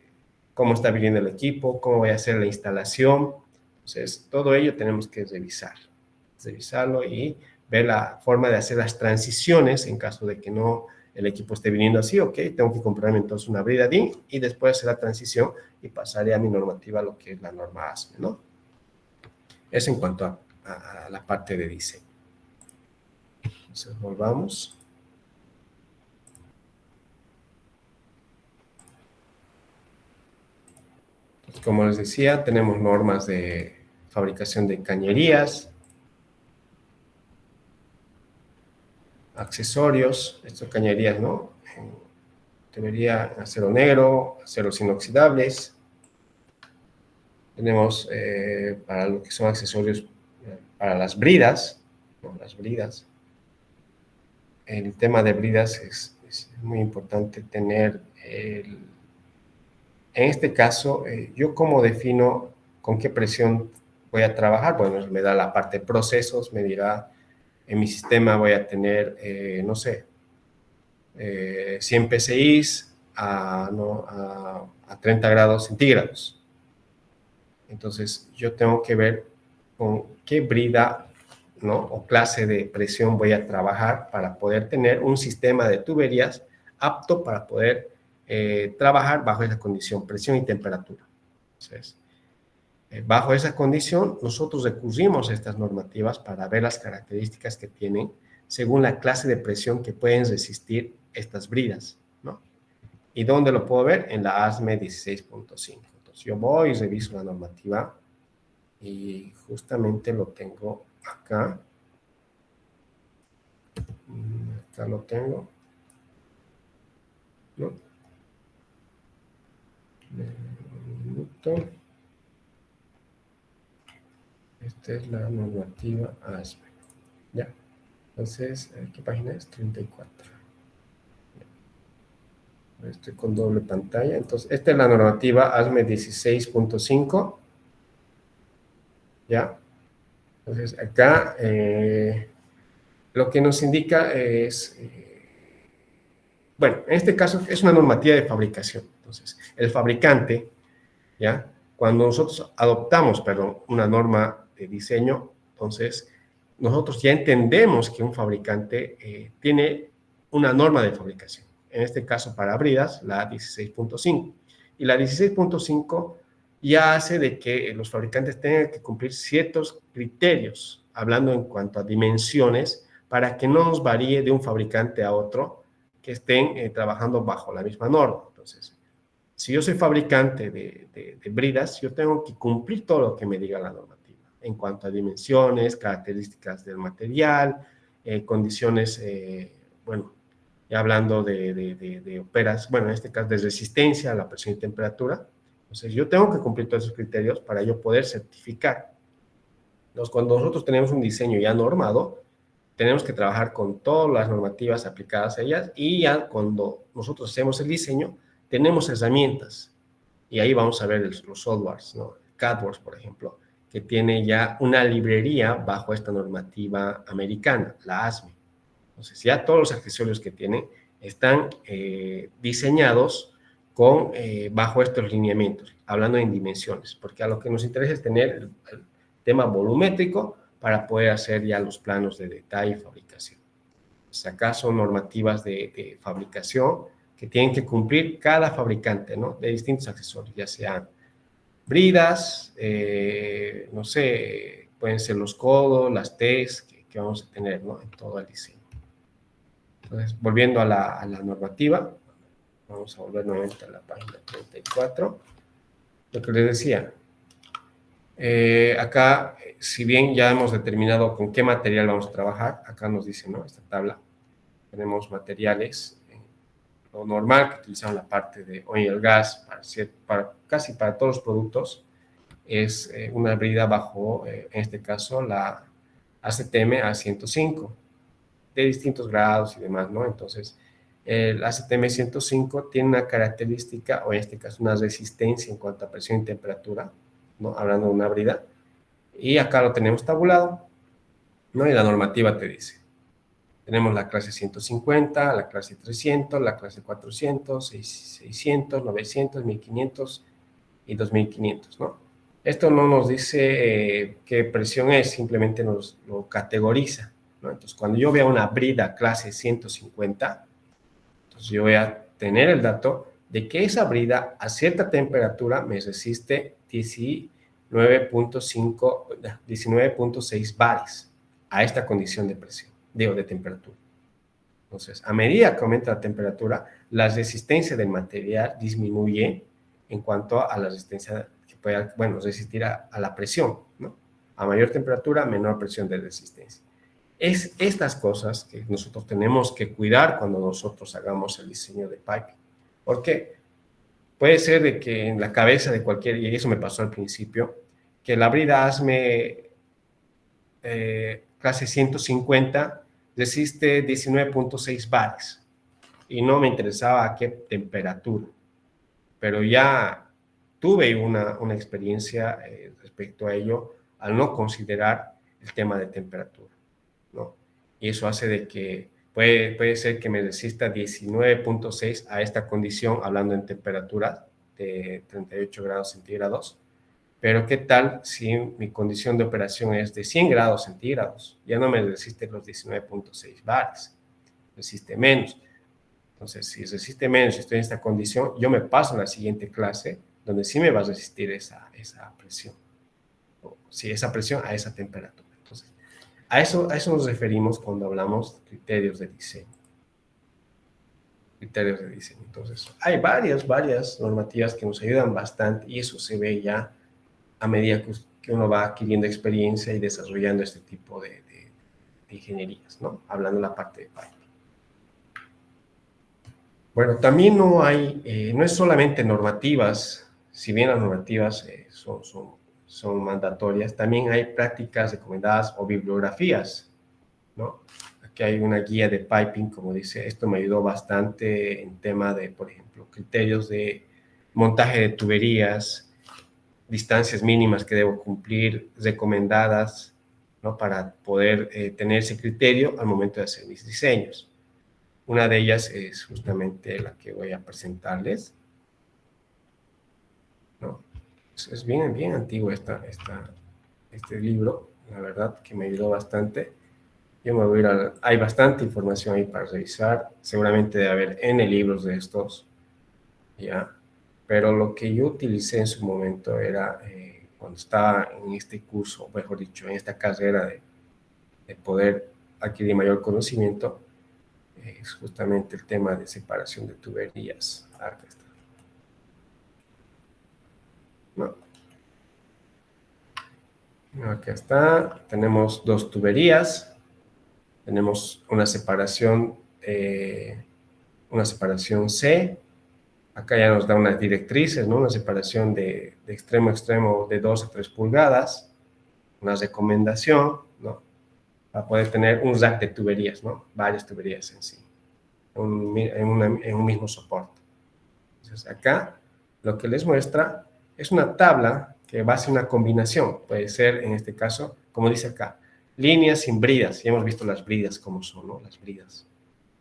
cómo está viniendo el equipo, cómo voy a hacer la instalación. Entonces, todo ello tenemos que revisarlo y ver la forma de hacer las transiciones en caso de que no el equipo esté viniendo así, ok, tengo que comprarme entonces una brida DIN y después hacer la transición y pasaré a mi normativa, lo que es la norma ASME, ¿no? Eso en cuanto a la parte de diseño. Entonces, volvamos. Entonces, como les decía, tenemos normas de fabricación de cañerías, accesorios, estas cañerías, ¿no? Tubería acero negro, aceros inoxidables. Tenemos para lo que son accesorios para las bridas, ¿no? Las bridas. El tema de bridas es muy importante tener en este caso, yo cómo defino con qué presión voy a trabajar. Bueno, me da la parte de procesos, me dirá, en mi sistema voy a tener, no sé, 100 PSIs a 30 grados centígrados. Entonces, yo tengo que ver con qué brida, ¿no? O clase de presión voy a trabajar para poder tener un sistema de tuberías apto para poder trabajar bajo esa condición, presión y temperatura. Entonces, bajo esa condición, nosotros recurrimos a estas normativas para ver las características que tienen según la clase de presión que pueden resistir estas bridas, ¿no? ¿Y dónde lo puedo ver? En la ASME 16.5. Entonces, yo voy y reviso la normativa y justamente lo tengo acá. Acá lo tengo, ¿no? Un minuto. Esta es la normativa ASME. ¿Ya? Entonces, ¿qué página es? 34. Estoy con doble pantalla. Entonces, esta es la normativa ASME 16.5. ¿Ya? Entonces, acá lo que nos indica es, bueno, en este caso es una normativa de fabricación. Entonces, el fabricante, ¿ya? Cuando nosotros adoptamos, perdón, una norma de diseño, entonces nosotros ya entendemos que un fabricante tiene una norma de fabricación. En este caso, para bridas, la 16.5. Y la 16.5 ya hace de que los fabricantes tengan que cumplir ciertos criterios, hablando en cuanto a dimensiones, para que no nos varíe de un fabricante a otro que estén trabajando bajo la misma norma. Entonces, si yo soy fabricante de bridas, yo tengo que cumplir todo lo que me diga la normativa en cuanto a dimensiones, características del material, condiciones, bueno, ya hablando de operas, bueno, en este caso de resistencia a la presión y temperatura. Entonces, yo tengo que cumplir todos esos criterios para yo poder certificar. Entonces, cuando nosotros tenemos un diseño ya normado, tenemos que trabajar con todas las normativas aplicadas a ellas y ya cuando nosotros hacemos el diseño, tenemos herramientas y ahí vamos a ver los softwares, ¿no? CADWorks, por ejemplo, que tiene ya una librería bajo esta normativa americana, la ASME. Entonces, ya todos los accesorios que tienen están diseñados bajo estos lineamientos, hablando en dimensiones, porque a lo que nos interesa es tener el tema volumétrico para poder hacer ya los planos de detalle y fabricación. Pues acá son normativas de fabricación que tienen que cumplir cada fabricante, ¿no? De distintos accesorios, ya sean bridas, no sé, pueden ser los codos, las T's que vamos a tener, ¿no? En todo el diseño. Entonces, volviendo a la normativa, vamos a volver nuevamente a la página 34. Lo que les decía, acá, si bien ya hemos determinado con qué material vamos a trabajar, acá nos dice, ¿no? Esta tabla, tenemos materiales, lo normal que utilizamos la parte de oil gas, casi para todos los productos, es una brida bajo, en este caso, la ACTM A105, de distintos grados y demás, ¿no? Entonces, el ACTM 105 tiene una característica, o en este caso una resistencia en cuanto a presión y temperatura, ¿no? Hablando de una brida, y acá lo tenemos tabulado, ¿no? Y la normativa te dice, tenemos la clase 150, la clase 300, la clase 400, 600, 900, 1500 y 2500, ¿no? Esto no nos dice qué presión es, simplemente nos lo categoriza, ¿no? Entonces, cuando yo vea una brida clase 150, entonces yo voy a tener el dato de que esa brida a cierta temperatura me resiste 19.6 bares a esta condición de presión, de temperatura. Entonces, a medida que aumenta la temperatura, la resistencia del material disminuye en cuanto a la resistencia que pueda, bueno, resistir a la presión, ¿no? A mayor temperatura, menor presión de resistencia. Es estas cosas que nosotros tenemos que cuidar cuando nosotros hagamos el diseño de piping. ¿Por qué? Puede ser de que en la cabeza de cualquier, y eso me pasó al principio, que la brida ASME clase 150 resiste 19.6 bares y no me interesaba a qué temperatura, pero ya tuve una experiencia respecto a ello al no considerar el tema de temperatura, ¿no? Y eso hace de que puede ser que me resista 19.6 a esta condición, hablando en temperatura de 38 grados centígrados, pero ¿qué tal si mi condición de operación es de 100 grados centígrados? Ya no me resiste los 19.6 bares, resiste menos. Entonces, si resiste menos y estoy en esta condición, yo me paso a la siguiente clase donde sí me va a resistir esa presión. O, sí, esa presión a esa temperatura. Entonces, a eso nos referimos cuando hablamos de criterios de diseño. Criterios de diseño. Entonces, hay varias normativas que nos ayudan bastante y eso se ve ya a medida que uno va adquiriendo experiencia y desarrollando este tipo de ingenierías, ¿no? Hablando de la parte de Python. Bueno, también no es solamente normativas, si bien las normativas son son mandatorias. También hay prácticas recomendadas o bibliografías, ¿no? Aquí hay una guía de piping, como dice, esto me ayudó bastante en tema de, por ejemplo, criterios de montaje de tuberías, distancias mínimas que debo cumplir, recomendadas, ¿no? Para poder tener ese criterio al momento de hacer mis diseños. Una de ellas es justamente la que voy a presentarles, ¿no? Es bien, bien antiguo este libro, la verdad que me ayudó bastante. Yo me voy a ir hay bastante información ahí para revisar, seguramente debe haber N libros de estos, ¿ya? Pero lo que yo utilicé en su momento era, cuando estaba en este curso, mejor dicho, en esta carrera de poder adquirir mayor conocimiento, es justamente el tema de separación de tuberías. Acá está. No, acá está. Tenemos dos tuberías. Tenemos una separación C. Acá ya nos da unas directrices, ¿no? Una separación de extremo a extremo de 2 a 3 pulgadas. Una recomendación, ¿no? Para poder tener un rack de tuberías, ¿no? Varias tuberías en sí, en un mismo soporte. Entonces, acá lo que les muestra es una tabla que va a ser una combinación. Puede ser, en este caso, como dice acá, líneas sin bridas. Ya hemos visto las bridas como son, ¿no? Las bridas.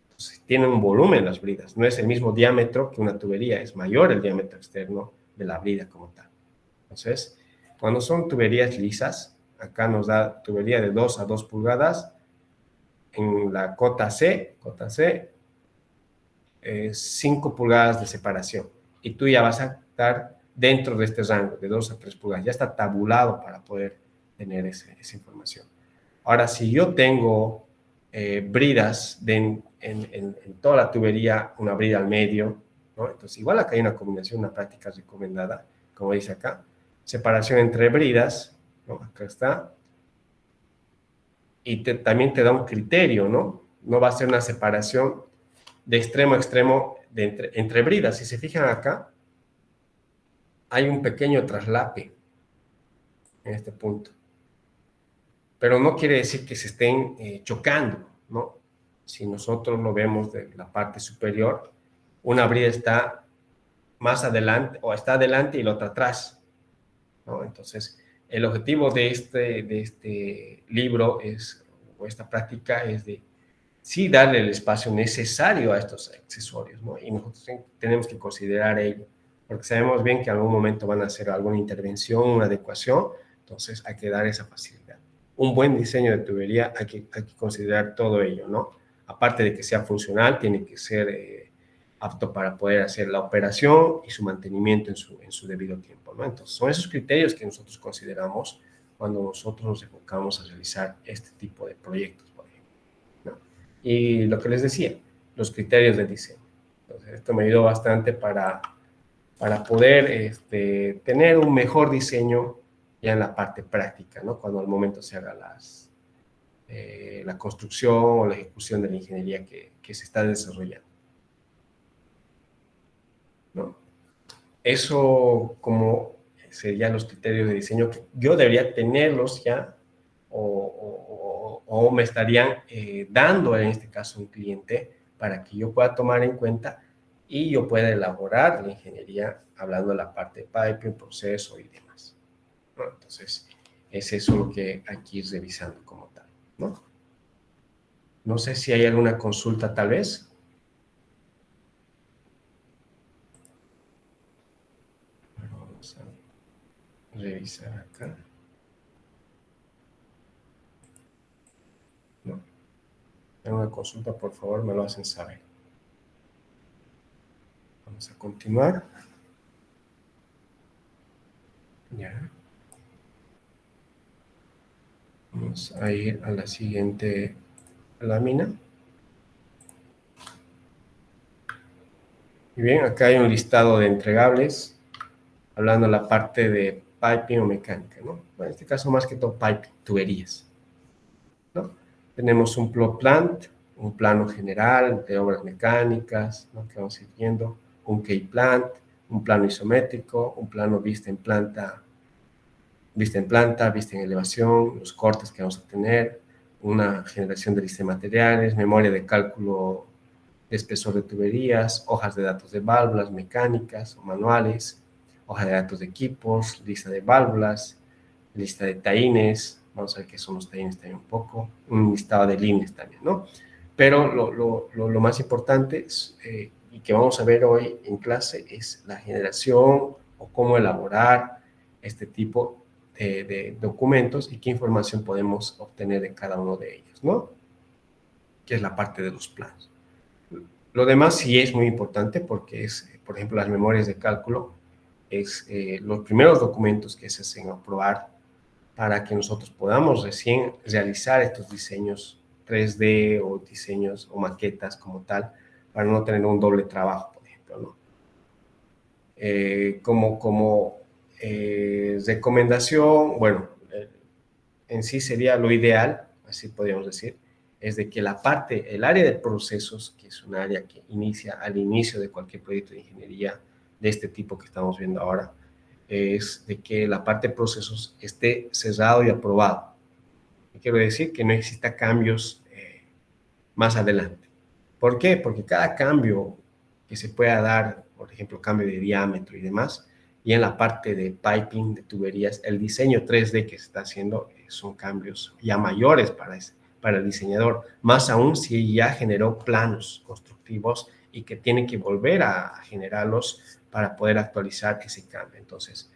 Entonces, tienen un volumen las bridas. No es el mismo diámetro que una tubería. Es mayor el diámetro externo de la brida como tal. Entonces, cuando son tuberías lisas, acá nos da tubería de 2 a 2 pulgadas. En la cota C, 5 pulgadas de separación. Y tú ya vas a estar dentro de este rango, de 2 a 3 pulgadas. Ya está tabulado para poder tener esa información. Ahora, si yo tengo bridas en toda la tubería, una brida al medio, ¿no? Entonces, igual acá hay una combinación, una práctica recomendada, como dice acá. Separación entre bridas, ¿no? Acá está. Y también te da un criterio, ¿no? No va a ser una separación de extremo a extremo entre bridas. Si se fijan acá, hay un pequeño traslape en este punto. Pero no quiere decir que se estén chocando, ¿no? Si nosotros lo vemos de la parte superior, una brida está más adelante, o está adelante y la otra atrás, ¿no? Entonces, el objetivo de este libro o esta práctica es de sí darle el espacio necesario a estos accesorios, ¿no? Y nosotros tenemos que considerar ello, porque sabemos bien que en algún momento van a hacer alguna intervención, una adecuación, entonces hay que dar esa facilidad. Un buen diseño de tubería hay que considerar todo ello, ¿no? Aparte de que sea funcional, tiene que ser apto para poder hacer la operación y su mantenimiento en su debido tiempo, ¿no? Entonces, son esos criterios que nosotros consideramos cuando nosotros nos enfocamos a realizar este tipo de proyectos, por ejemplo, ¿no? Y lo que les decía, los criterios de diseño. Entonces, esto me ayudó bastante para poder tener un mejor diseño ya en la parte práctica, ¿no? Cuando al momento se haga la construcción o la ejecución de la ingeniería que se está desarrollando, ¿no? Eso como serían los criterios de diseño que yo debería tenerlos ya o me estarían dando en este caso un cliente para que yo pueda tomar en cuenta y yo pueda elaborar la ingeniería hablando de la parte de piping, proceso y demás, ¿no? Entonces, es eso lo que hay que ir revisando como tal, ¿no? No sé si hay alguna consulta tal vez. Vamos a revisar acá. ¿No? ¿Alguna consulta? Por favor, me lo hacen saber. Vamos a continuar. Ya. Vamos a ir a la siguiente lámina. Y bien, acá hay un listado de entregables, hablando de la parte de piping o mecánica, ¿no? Bueno, en este caso más que todo piping, tuberías, ¿no? Tenemos un plot plant, un plano general de obras mecánicas, ¿no? Que vamos a ir viendo, un key plant, un plano isométrico, un plano vista en planta vista en planta, vista en elevación, los cortes que vamos a tener, una generación de lista de materiales, memoria de cálculo de espesor de tuberías, hojas de datos de válvulas mecánicas o manuales, hoja de datos de equipos, lista de válvulas, lista de taínes, vamos a ver qué son los taínes también un poco, un listado de líneas también, ¿no? Pero lo más importante es, y que vamos a ver hoy en clase es la generación o cómo elaborar este tipo de documentos y qué información podemos obtener de cada uno de ellos, ¿no? Que es la parte de los planos. Lo demás sí es muy importante porque es, por ejemplo, las memorias de cálculo, es los primeros documentos que se hacen aprobar para que nosotros podamos recién realizar estos diseños 3D o diseños o maquetas como tal, para no tener un doble trabajo, por ejemplo, ¿no? Como recomendación, bueno, en sí sería lo ideal, así podríamos decir, es de que la parte, el área de procesos, que es un área que inicia al inicio de cualquier proyecto de ingeniería de este tipo que estamos viendo ahora, es de que la parte de procesos esté cerrado y aprobado. Quiero decir que no exista cambios más adelante. ¿Por qué? Porque cada cambio que se pueda dar, por ejemplo, cambio de diámetro y demás, y en la parte de piping, de tuberías, el diseño 3D que se está haciendo son cambios ya mayores para el diseñador, más aún si ya generó planos constructivos y que tiene que volver a generarlos para poder actualizar ese cambio. Entonces,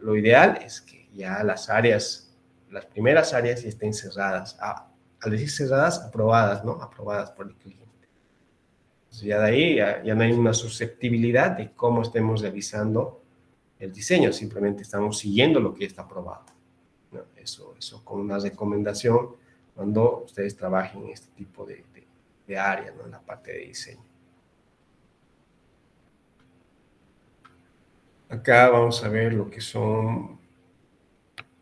lo ideal es que ya las áreas, las primeras áreas ya estén cerradas, al decir cerradas, aprobadas, ¿no? Aprobadas por el cliente. Entonces ya de ahí ya no hay una susceptibilidad de cómo estemos realizando el diseño, simplemente estamos siguiendo lo que está aprobado, ¿no? Eso con una recomendación cuando ustedes trabajen en este tipo de área, ¿no? En la parte de diseño. Acá vamos a ver lo que son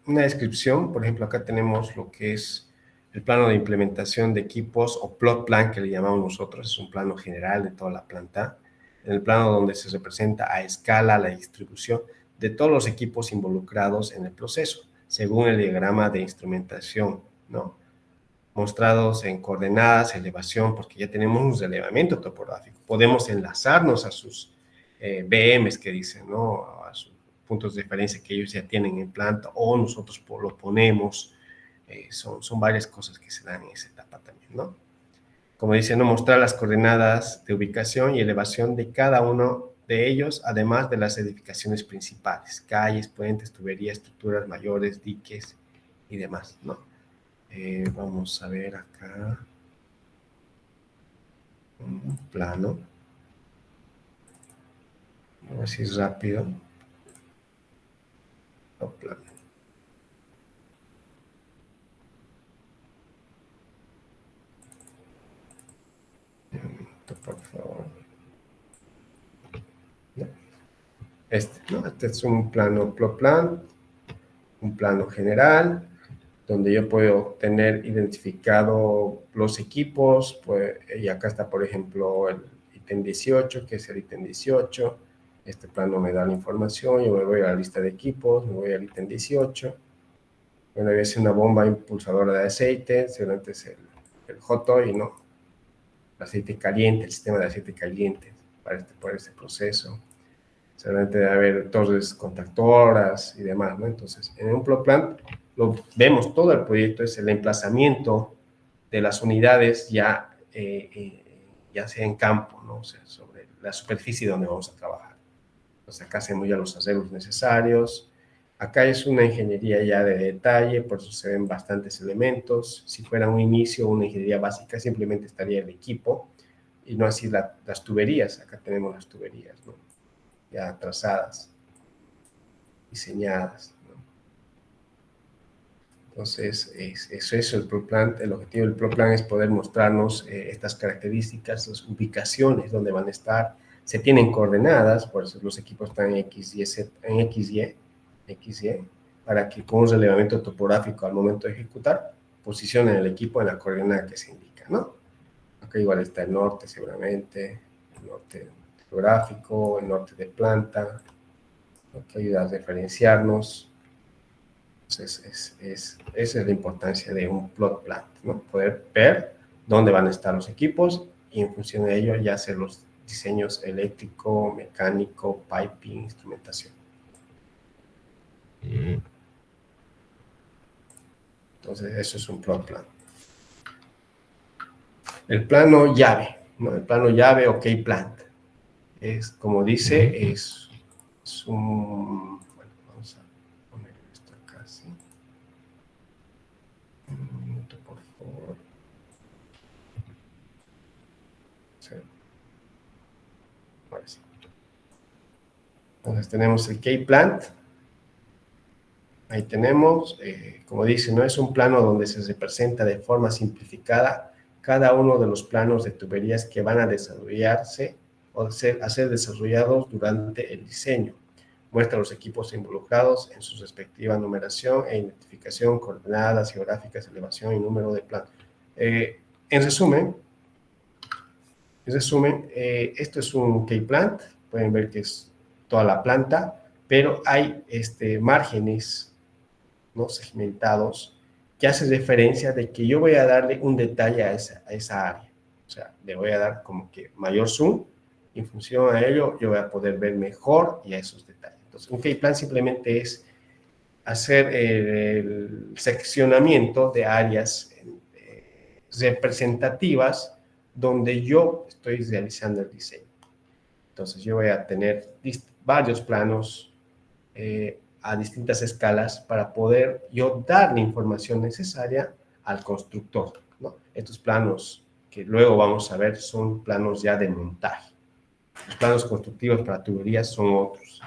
una descripción. Por ejemplo, acá tenemos lo que es el plano de implementación de equipos o plot plan que le llamamos nosotros. Es un plano general de toda la planta. En el plano donde se representa a escala la distribución de todos los equipos involucrados en el proceso, según el diagrama de instrumentación, ¿no? Mostrados en coordenadas, elevación, porque ya tenemos un relevamiento topográfico. Podemos enlazarnos a sus BMs que dicen, ¿no? A sus puntos de referencia que ellos ya tienen en planta o nosotros lo ponemos. Son varias cosas que se dan en esa etapa también, ¿no? Como dice, ¿no? Mostrar las coordenadas de ubicación y elevación de cada uno de ellos, además de las edificaciones principales, calles, puentes, tuberías, estructuras mayores, diques y demás, ¿no? Vamos a ver acá un plano, a ver si es rápido. No, plano. Por favor. No. ¿No? Este es un plano plot plan, un plano general, donde yo puedo tener identificado los equipos, pues, y acá está, por ejemplo, el ítem 18, que es el ítem 18. Este plano me da la información, yo me voy a la lista de equipos, me voy al ítem 18. Bueno, voy a hacer una bomba impulsadora de aceite, seguramente es el hot oil, ¿no? El aceite caliente, el sistema de aceite caliente para este proceso. Seguramente debe haber torres contactoras y demás, ¿no? Entonces, en un plot plan lo vemos todo el proyecto, es el emplazamiento de las unidades ya sea en campo, ¿no? O sea, sobre la superficie donde vamos a trabajar. Entonces, acá hacemos ya los arreglos necesarios. Acá es una ingeniería ya de detalle, por eso se ven bastantes elementos. Si fuera un inicio, una ingeniería básica, simplemente estaría el equipo y no así las tuberías. Acá tenemos las tuberías, ¿no? Ya trazadas, diseñadas, ¿no? Entonces, es eso el Pro Plan. El objetivo del Pro Plan es poder mostrarnos estas características, las ubicaciones donde van a estar. Se tienen coordenadas, por eso los equipos están en X, Y, Z, en X, Y, para que con un relevamiento topográfico al momento de ejecutar, posicionen el equipo en la coordenada que se indica, ¿no? Acá igual está el norte seguramente, el norte geográfico, el norte de planta, que ayuda a referenciarnos. Entonces, esa es la importancia de un plot plant, ¿no? Poder ver dónde van a estar los equipos y en función de ello ya hacer los diseños eléctrico, mecánico, piping, instrumentación. Entonces, eso es un plot plan. El plano llave, ¿no? El plano llave o key plant. Es, como dice, es un... Bueno, vamos a poner esto acá, ¿sí? Un minuto, por favor. Sí. Ahora sí. Entonces, tenemos el key plant. Ahí tenemos, como dice, no es un plano donde se representa de forma simplificada cada uno de los planos de tuberías que van a desarrollarse o a ser desarrollados durante el diseño. Muestra los equipos involucrados en su respectiva numeración e identificación, coordenadas geográficas, elevación y número de plano. En resumen, esto es un key plant. Pueden ver que es toda la planta, pero hay márgenes, ¿no? Segmentados, que hace referencia de que yo voy a darle un detalle a esa área. O sea, le voy a dar como que mayor zoom, y en función a ello yo voy a poder ver mejor y a esos detalles. Entonces, un key plan simplemente es hacer el seccionamiento de áreas representativas donde yo estoy realizando el diseño. Entonces, yo voy a tener varios planos a distintas escalas para poder yo dar la información necesaria al constructor, ¿no? Estos planos que luego vamos a ver son planos ya de montaje. Los planos constructivos para tuberías son otros,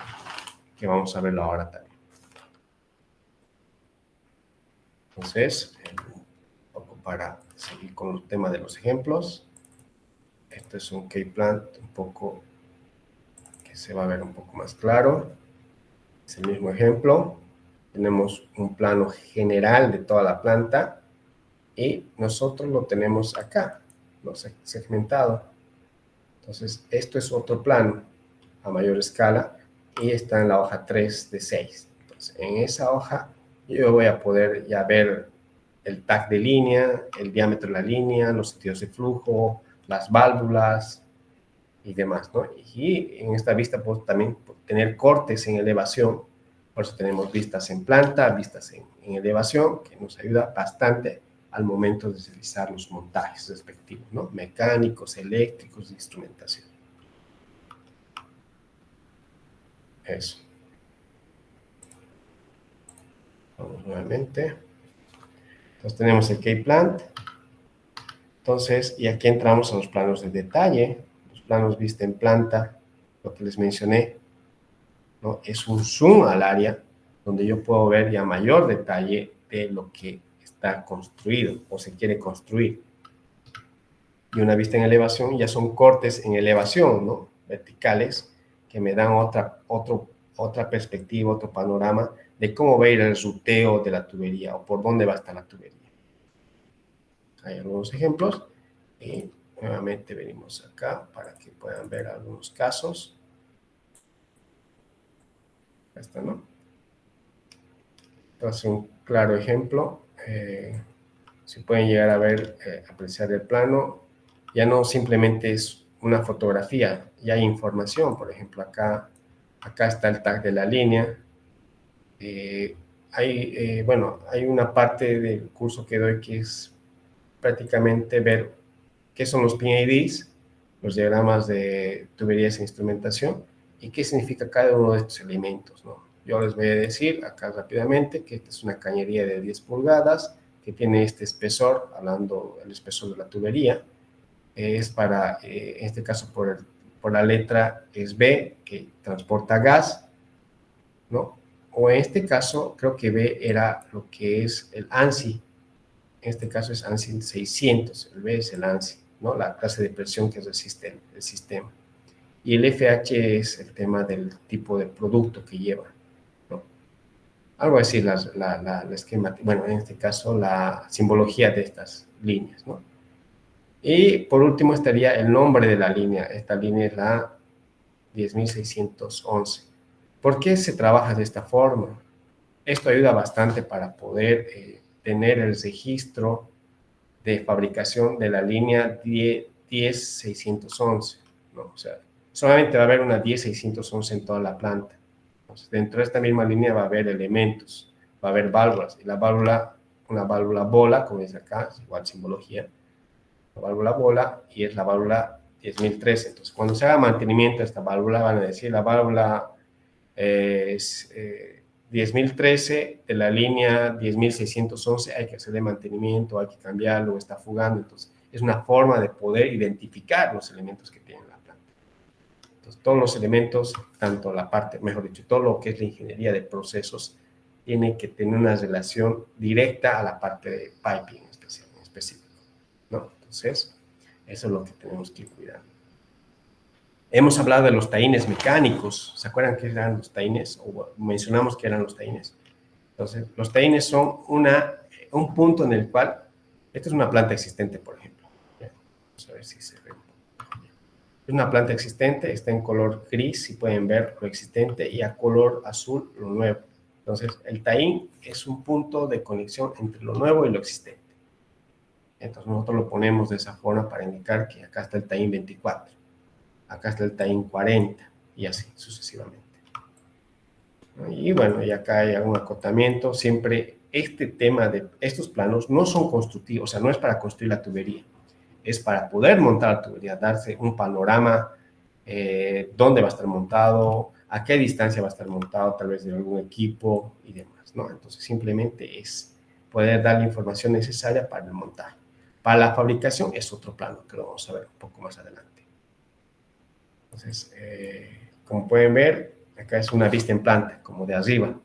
que vamos a verlo ahora también. Entonces, un poco para seguir con el tema de los ejemplos. Esto es un key plant un poco que se va a ver un poco más claro. Es el mismo ejemplo. Tenemos un plano general de toda la planta y nosotros lo tenemos acá, ¿no? Segmentado. Entonces, esto es otro plano a mayor escala y está en la hoja 3 de 6. Entonces, en esa hoja yo voy a poder ya ver el tag de línea, el diámetro de la línea, los sitios de flujo, las válvulas y demás, ¿no? Y en esta vista puedo también tener cortes en elevación. Por eso tenemos vistas en planta, vistas en elevación, que nos ayuda bastante al momento de realizar los montajes respectivos, ¿no? Mecánicos, eléctricos, de instrumentación. Eso. Vamos nuevamente. Entonces tenemos el key plant. Entonces, y aquí entramos a los planos de detalle, los planos vista en planta, lo que les mencioné, ¿no? Es un zoom al área donde yo puedo ver ya mayor detalle de lo que está construido o se quiere construir. Y una vista en elevación ya son cortes en elevación, ¿no? Verticales, que me dan otra perspectiva, otro panorama de cómo va a ir el ruteo de la tubería o por dónde va a estar la tubería. Hay algunos ejemplos y nuevamente venimos acá para que puedan ver algunos casos. Esta, ¿no? Entonces, un claro ejemplo, si pueden llegar a ver, apreciar el plano, ya no simplemente es una fotografía, ya hay información. Por ejemplo, acá está el tag de la línea. Bueno, hay una parte del curso que doy que es prácticamente ver qué son los PIDs, los diagramas de tuberías e instrumentación, y qué significa cada uno de estos elementos, ¿no? Yo les voy a decir acá rápidamente que esta es una cañería de 10 pulgadas, que tiene este espesor, hablando del espesor de la tubería, es para, en este caso por la letra es B, que transporta gas, ¿no? O en este caso, creo que B era lo que es el ANSI, en este caso es ANSI 600, el B es el ANSI, ¿no? La clase de presión que resiste el sistema. Y el FH es el tema del tipo de producto que lleva, ¿no? Algo así, la esquema, bueno, en este caso la simbología de estas líneas, ¿no? Y por último estaría el nombre de la línea. Esta línea es la 10.611. ¿Por qué se trabaja de esta forma? esto ayuda bastante para poder tener el registro de fabricación de la línea 10611, ¿no? O sea, solamente va a haber una 10611 en toda la planta. Entonces, dentro de esta misma línea va a haber elementos, va a haber válvulas, y la válvula, una válvula bola, como dice acá, es igual simbología, la válvula bola, y es la válvula 10013. Entonces, cuando se haga mantenimiento de esta válvula, van a decir la válvula 10.013 de la línea 10.611 hay que hacerle mantenimiento, hay que cambiarlo, está fugando. Entonces, es una forma de poder identificar los elementos que tiene la planta. Entonces, todos los elementos, tanto la parte, mejor dicho, todo lo que es la ingeniería de procesos, tiene que tener una relación directa a la parte de piping en específico, ¿no? Entonces, eso es lo que tenemos que cuidar. Hemos hablado de los taínes mecánicos. ¿Se acuerdan qué eran los taínes? O mencionamos que eran los taínes. Entonces, los taínes son un punto en el cual, esta es una planta existente, por ejemplo. Vamos a ver si se ve. Es una planta existente, está en color gris, si pueden ver lo existente, y a color azul lo nuevo. Entonces, el taín es un punto de conexión entre lo nuevo y lo existente. Entonces, nosotros lo ponemos de esa forma para indicar que acá está el taín 24. Acá está el taín 40 y así sucesivamente. Y bueno, y acá hay algún acotamiento. Siempre este tema de estos planos no son constructivos, o sea, no es para construir la tubería, es para poder montar la tubería, darse un panorama, dónde va a estar montado, a qué distancia va a estar montado, tal vez de algún equipo y demás, ¿no? Entonces simplemente es poder dar la información necesaria para el montaje. Para la fabricación es otro plano, que lo vamos a ver un poco más adelante. Entonces, como pueden ver, acá es una vista en planta, como de arriba,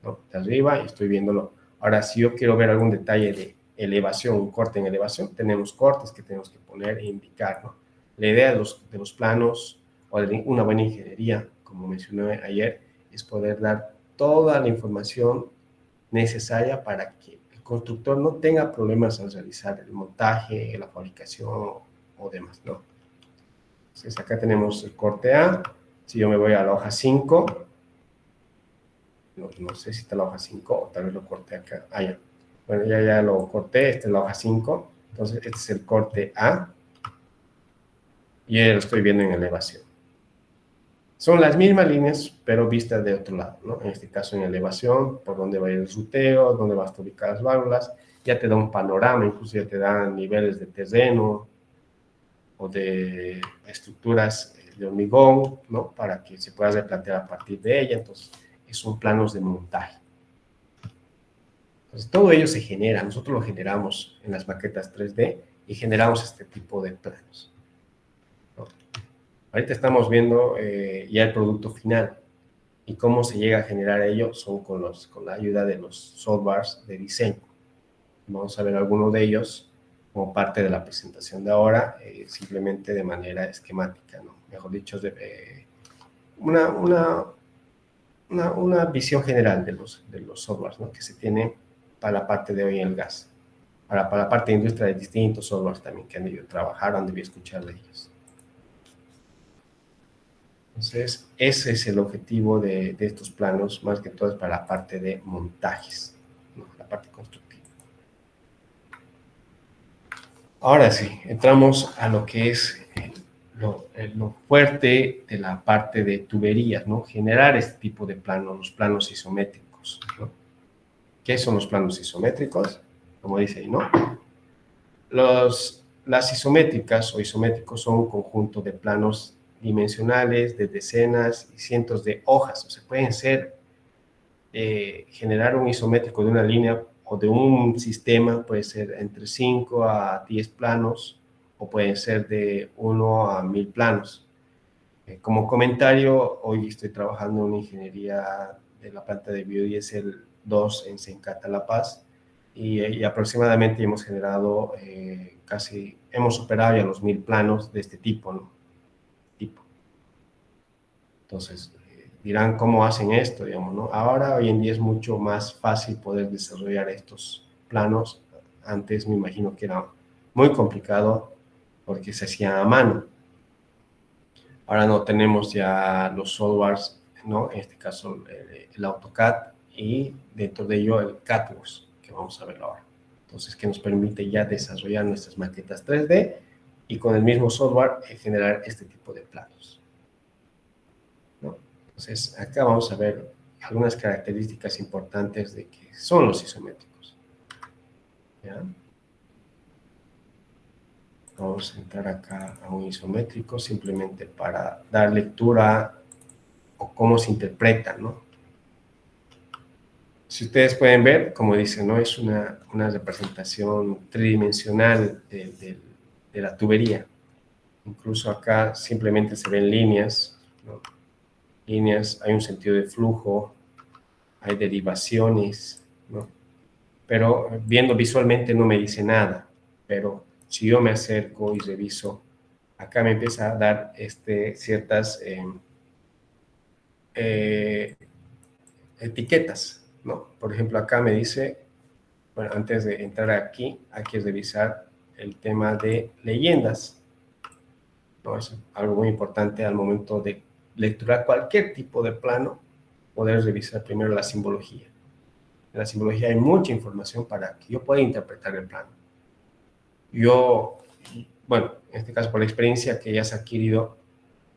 ¿no? De arriba y estoy viéndolo. Ahora, si yo quiero ver algún detalle de elevación, un corte en elevación, tenemos cortes que tenemos que poner e indicar, ¿no? La idea de los planos o de una buena ingeniería, como mencioné ayer, es poder dar toda la información necesaria para que el constructor no tenga problemas al realizar el montaje, la fabricación o demás, ¿no? Entonces acá tenemos el corte A. Si yo me voy a la hoja 5, no sé si está la hoja 5 o tal vez lo corté acá. Ah, ya. Bueno, ya lo corté. Esta es la hoja 5. Entonces este es el corte A. Y ya lo estoy viendo en elevación. Son las mismas líneas, pero vistas de otro lado, ¿no? En este caso en elevación, por dónde va a ir el ruteo, dónde vas a ubicar las válvulas. Ya te da un panorama, incluso ya te dan niveles de terreno o de estructuras de hormigón, ¿no? Para que se pueda replantear a partir de ella. Entonces, son planos de montaje. Entonces, todo ello se genera, nosotros lo generamos en las maquetas 3D y generamos este tipo de planos, ¿no? Ahorita estamos viendo ya el producto final y cómo se llega a generar ello son con la ayuda de los softwares de diseño. Vamos a ver algunos de ellos como parte de la presentación de ahora, simplemente de manera esquemática, ¿no? Mejor dicho, una visión general de los softwares, ¿no? Que se tiene para la parte de hoy en el gas. Para la parte de industria de distintos softwares también que han debido trabajar, han debido escuchar de ellos. Entonces, ese es el objetivo de estos planos, más que todo es para la parte de montajes, ¿no? La parte constructiva. Ahora sí, entramos a lo que es lo fuerte de la parte de tuberías, ¿no? Generar este tipo de planos, los planos isométricos, ¿no? ¿Qué son los planos isométricos? Como dice ahí, ¿no? Las isométricas o isométricos son un conjunto de planos dimensionales de decenas y cientos de hojas. O sea, pueden ser, generar un isométrico de una línea o de un sistema, puede ser entre 5 a 10 planos o pueden ser de 1 a 1000 planos. Como comentario, hoy estoy trabajando en una ingeniería de la planta de biodiesel 2 en Sencata, La Paz, y aproximadamente hemos generado hemos superado ya los 1000 planos de este tipo, ¿no? Entonces, dirán cómo hacen esto, digamos, ¿no? Ahora, hoy en día es mucho más fácil poder desarrollar estos planos. Antes me imagino que era muy complicado porque se hacía a mano. Ahora no tenemos ya los softwares, ¿no? En este caso el AutoCAD, y dentro de ello el CADWORX, que vamos a ver ahora. Entonces, que nos permite ya desarrollar nuestras maquetas 3D y con el mismo software generar este tipo de planos, ¿no? Entonces, acá vamos a ver algunas características importantes de que son los isométricos, ¿ya? Vamos a entrar acá a un isométrico simplemente para dar lectura o cómo se interpreta, ¿no? Si ustedes pueden ver, como dice, ¿no? Es una representación tridimensional de la tubería. Incluso acá simplemente se ven líneas, ¿no? Líneas, hay un sentido de flujo, hay derivaciones, ¿no? Pero viendo visualmente no me dice nada. Pero si yo me acerco y reviso, acá me empieza a dar ciertas eh, etiquetas, ¿no? Por ejemplo, acá me dice, bueno, antes de entrar aquí, hay que revisar el tema de leyendas, ¿no? Es algo muy importante al momento de lecturar cualquier tipo de plano, poder revisar primero la simbología. En la simbología hay mucha información para que yo pueda interpretar el plano. Yo, bueno, en este caso por la experiencia que ya se ha adquirido,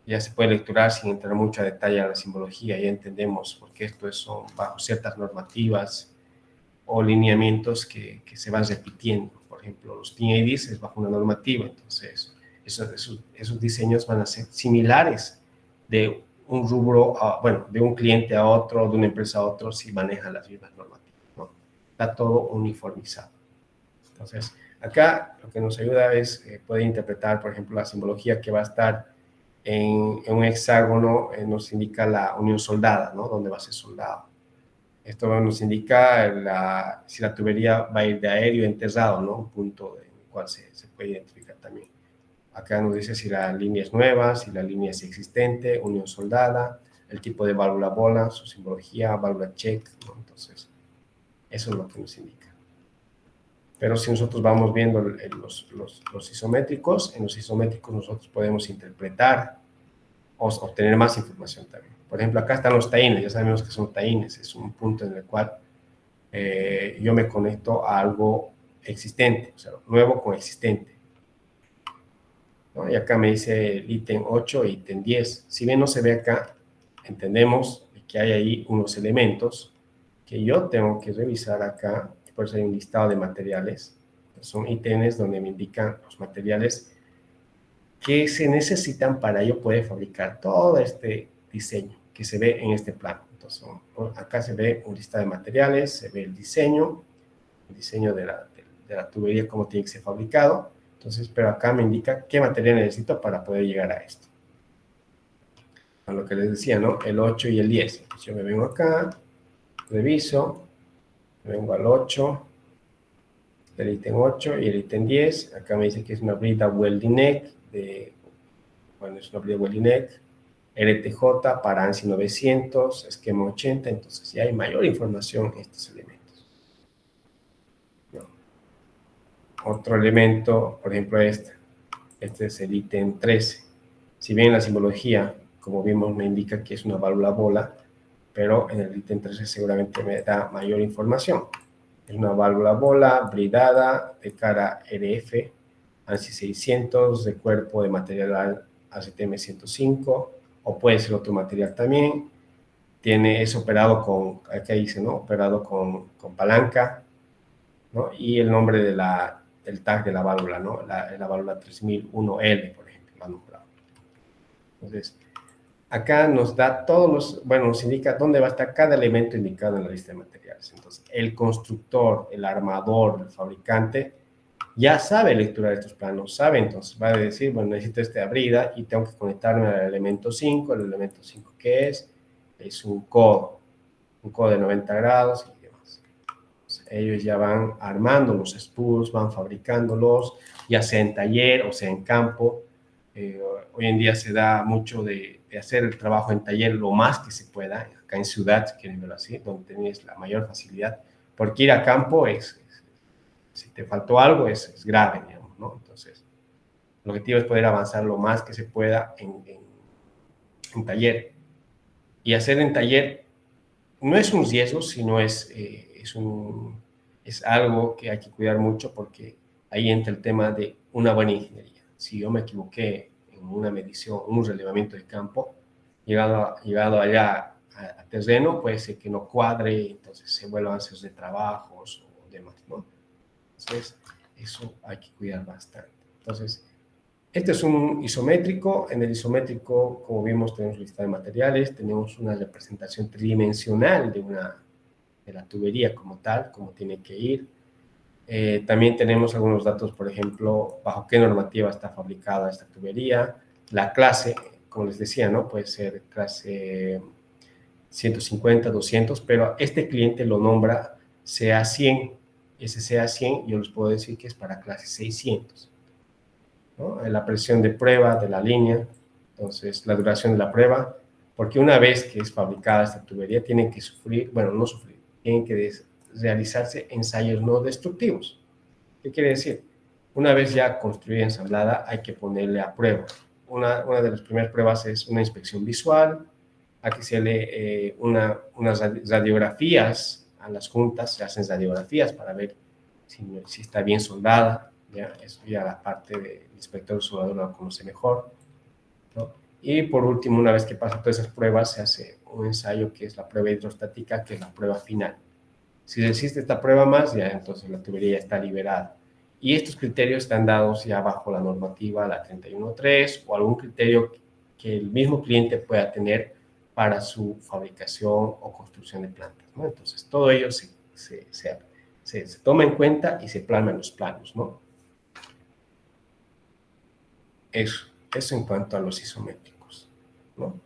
ya se puede lecturar sin entrar mucho a detalle a la simbología, ya entendemos porque esto son bajo ciertas normativas o lineamientos que se van repitiendo. Por ejemplo, los TINADs es bajo una normativa, entonces esos diseños van a ser similares de un rubro, bueno, de un cliente a otro, de una empresa a otro, si manejan las mismas normativas, ¿no? Está todo uniformizado. Entonces, acá lo que nos ayuda es poder interpretar, por ejemplo, la simbología que va a estar en un hexágono, nos indica la unión soldada, ¿no? Donde va a ser soldado. Esto nos indica si la tubería va a ir de aéreo enterrado, ¿no? Un punto en el cual se puede identificar también. Acá nos dice si la línea es nueva, si la línea es existente, unión soldada, el tipo de válvula bola, su simbología, válvula check, ¿no? Entonces, eso es lo que nos indica. Pero si nosotros vamos viendo los isométricos, en los isométricos nosotros podemos interpretar o obtener más información también. Por ejemplo, acá están los taínes, ya sabemos que son taínes, es un punto en el cual yo me conecto a algo existente, o sea, nuevo con existente, ¿no? Y acá me dice el ítem 8 e ítem 10. Si bien no se ve acá, entendemos que hay ahí unos elementos que yo tengo que revisar acá, por eso hay un listado de materiales. Son ítems donde me indican los materiales que se necesitan para yo poder fabricar todo este diseño que se ve en este plano. Entonces, acá se ve un listado de materiales, se ve el diseño de la tubería, cómo tiene que ser fabricado. Entonces, pero acá me indica qué material necesito para poder llegar a esto. A lo que les decía, ¿no? El 8 y el 10. Entonces, yo me vengo acá, reviso, me vengo al 8, el ítem 8 y el ítem 10. Acá me dice que es una brida welding neck, bueno, es una brida welding neck, RTJ para ANSI 900, esquema 80, entonces ya hay mayor información en estos elementos, ¿no? Otro elemento, por ejemplo, este es el ítem 13. Si bien la simbología, como vimos, me indica que es una válvula bola, pero en el ítem 13 seguramente me da mayor información. Es una válvula bola bridada de cara RF, ANSI 600, de cuerpo de material ACTM 105, o puede ser otro material también. Es operado con, aquí dice, ¿no? Operado con palanca, ¿no? Y el nombre del tag de la válvula, ¿no? La válvula 3001L, por ejemplo, la nombrado. Entonces, acá nos da bueno, nos indica dónde va a estar cada elemento indicado en la lista de materiales. Entonces, el constructor, el armador, el fabricante, ya sabe lecturar estos planos, sabe, entonces va a decir, bueno, necesito esta brida y tengo que conectarme al elemento 5, el elemento 5 ¿qué es? Es un codo de 90 grados y demás. Entonces, ellos ya van armando los spools, van fabricándolos, ya sea en taller o sea en campo. Hoy en día se da mucho de hacer el trabajo en taller lo más que se pueda, acá en ciudad, si quieren verlo así, donde tienes la mayor facilidad, porque ir a campo si te faltó algo es grave, digamos, ¿no? Entonces, el objetivo es poder avanzar lo más que se pueda en taller. Y hacer en taller no es un riesgo, sino es algo que hay que cuidar mucho porque ahí entra el tema de una buena ingeniería. Si yo me equivoqué en una medición, un relevamiento de campo, llegado allá a terreno, puede ser que no cuadre, entonces se vuelvan a hacer de trabajos o demás, ¿no? Entonces, eso hay que cuidar bastante. Entonces, este es un isométrico. En el isométrico, como vimos, tenemos lista de materiales, tenemos una representación tridimensional de la tubería como tal, como tiene que ir. También tenemos algunos datos, por ejemplo, bajo qué normativa está fabricada esta tubería, la clase, como les decía, ¿no? Puede ser clase 150, 200, pero este cliente lo nombra CA100. Ese CA100 yo les puedo decir que es para clase 600, ¿no? La presión de prueba de la línea, entonces la duración de la prueba, porque una vez que es fabricada esta tubería, tienen que sufrir, bueno, no sufrir, tienen que realizarse ensayos no destructivos. ¿Qué quiere decir? Una vez ya construida y ensamblada, hay que ponerle a prueba. Una de las primeras pruebas es una inspección visual, hay que hacerle unas radiografías a las juntas, se hacen radiografías para ver si está bien soldada, ¿ya? Eso ya la parte del inspector soldador lo conoce mejor, ¿no? Y por último, una vez que pasa todas esas pruebas, se hace un ensayo que es la prueba hidrostática, que es la prueba final. Si existe esta prueba más, ya entonces la tubería ya está liberada. Y estos criterios están dados ya bajo la normativa, la 31.3, o algún criterio que el mismo cliente pueda tener para su fabricación o construcción de plantas, ¿no? Entonces, todo ello se toma en cuenta y se plasma en los planos, ¿no? Eso en cuanto a los isométricos, ¿no?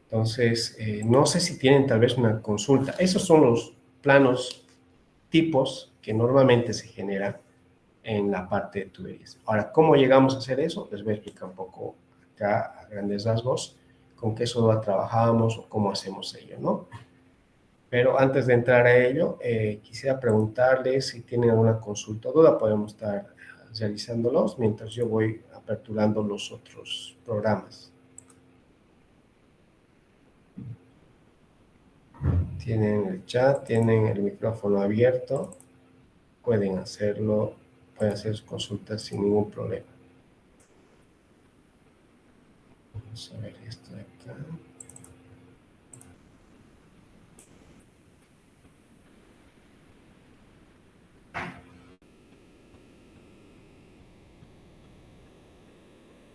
Entonces, no sé si tienen tal vez una consulta. Esos son los planos tipos que normalmente se generan en la parte de tuberías. Ahora, ¿cómo llegamos a hacer eso? Les voy a explicar un poco acá a grandes rasgos con qué software trabajamos o cómo hacemos ello, ¿no? Pero antes de entrar a ello, quisiera preguntarles si tienen alguna consulta o duda. Podemos estar realizándolos mientras yo voy aperturando los otros programas. Tienen el chat, tienen el micrófono abierto, pueden hacerlo, pueden hacer sus consultas sin ningún problema. Vamos a ver esto de acá.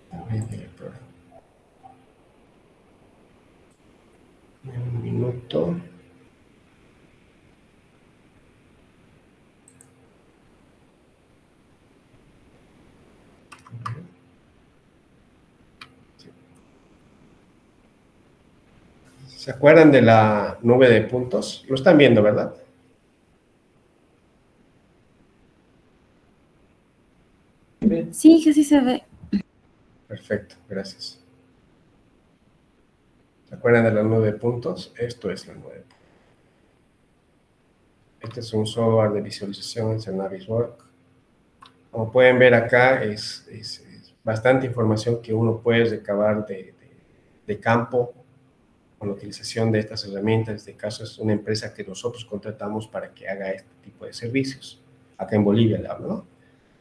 También el programa. Un minuto. ¿Se acuerdan de la nube de puntos? Lo están viendo, ¿verdad? Sí, que sí se ve. Perfecto, gracias. ¿Se acuerdan de la nube de puntos? Esto es la nube de puntos. Este es un software de visualización, es el Navisworks. Como pueden ver acá, es bastante información que uno puede recabar de campo con la utilización de estas herramientas. En este caso es una empresa que nosotros contratamos para que haga este tipo de servicios. Acá en Bolivia le hablo, ¿no?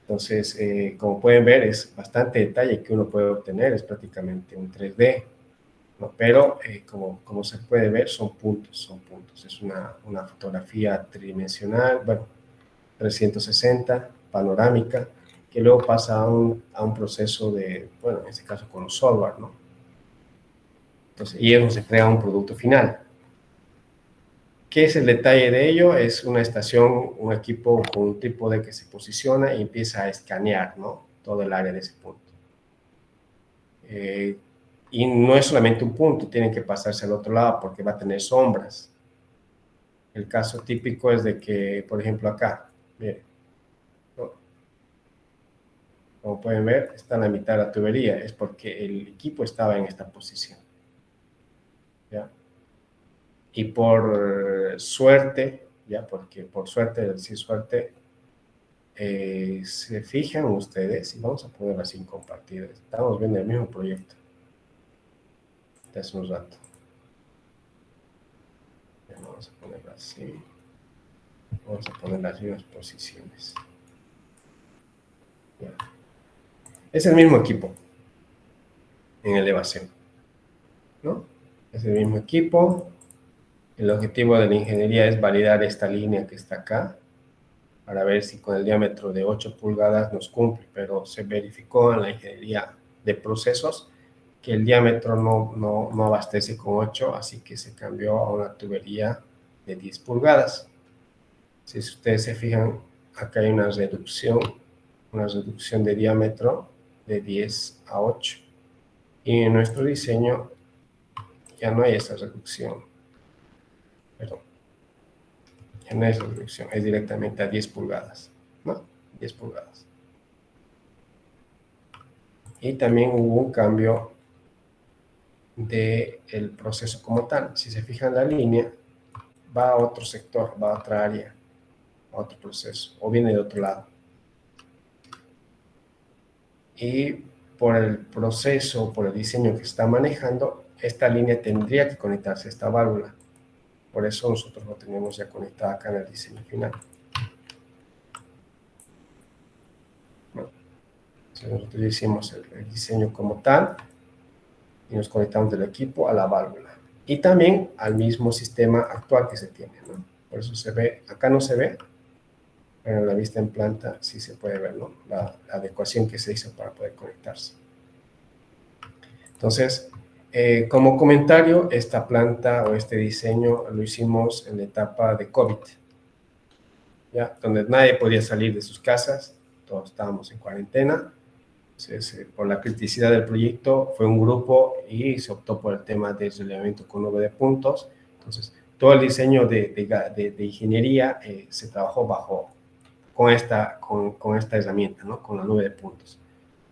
Entonces, como pueden ver, es bastante detalle que uno puede obtener, es prácticamente un 3D, ¿no? Pero como se puede ver, son puntos. Es una fotografía tridimensional, bueno, 360, panorámica, que luego pasa a un proceso de, bueno, en este caso con los software, ¿no? Entonces, y es donde se crea un producto final. ¿Qué es el detalle de ello? Es una estación, un equipo con un trípode que se posiciona y empieza a escanear, ¿no? Todo el área de ese punto. Y no es solamente un punto, tienen que pasarse al otro lado porque va a tener sombras. El caso típico es de que, por ejemplo, acá, miren, ¿no? Como pueden ver, está en la mitad de la tubería, es porque el equipo estaba en esta posición, ¿ya? Y por suerte, ya, porque por suerte, decir suerte, se fijan ustedes, y vamos a ponerlo así en compartir, estamos viendo el mismo proyecto de hace un rato. Vamos a ponerlo así. Vamos a poner las mismas posiciones. Ya. Es el mismo equipo en elevación, ¿no? Es el mismo equipo. El objetivo de la ingeniería es validar esta línea que está acá para ver si con el diámetro de 8 pulgadas nos cumple, pero se verificó en la ingeniería de procesos que el diámetro no abastece con 8, así que se cambió a una tubería de 10 pulgadas. Si ustedes se fijan, acá hay una reducción de diámetro de 10 a 8. Y en nuestro diseño ya no hay esa reducción. Perdón. Ya no hay esa reducción, es directamente a 10 pulgadas, ¿no? 10 pulgadas. Y también hubo un cambio del proceso como tal. Si se fijan, la línea va a otro sector, va a otra área, a otro proceso, o viene de otro lado. Y por el proceso, por el diseño que está manejando, esta línea tendría que conectarse a esta válvula. Por eso nosotros lo tenemos ya conectado acá en el diseño final. Bueno, nosotros hicimos el diseño como tal y nos conectamos del equipo a la válvula. Y también al mismo sistema actual que se tiene, ¿no? Por eso se ve, acá no se ve, pero en la vista en planta sí se puede ver, ¿no? La adecuación que se hizo para poder conectarse. Entonces, como comentario, esta planta o este diseño lo hicimos en la etapa de COVID, ¿ya? Donde nadie podía salir de sus casas, todos estábamos en cuarentena. Entonces, por la criticidad del proyecto, fue un grupo y se optó por el tema de relevamiento con nube de puntos. Entonces, todo el diseño de ingeniería se trabajó con esta herramienta, ¿no? Con la nube de puntos.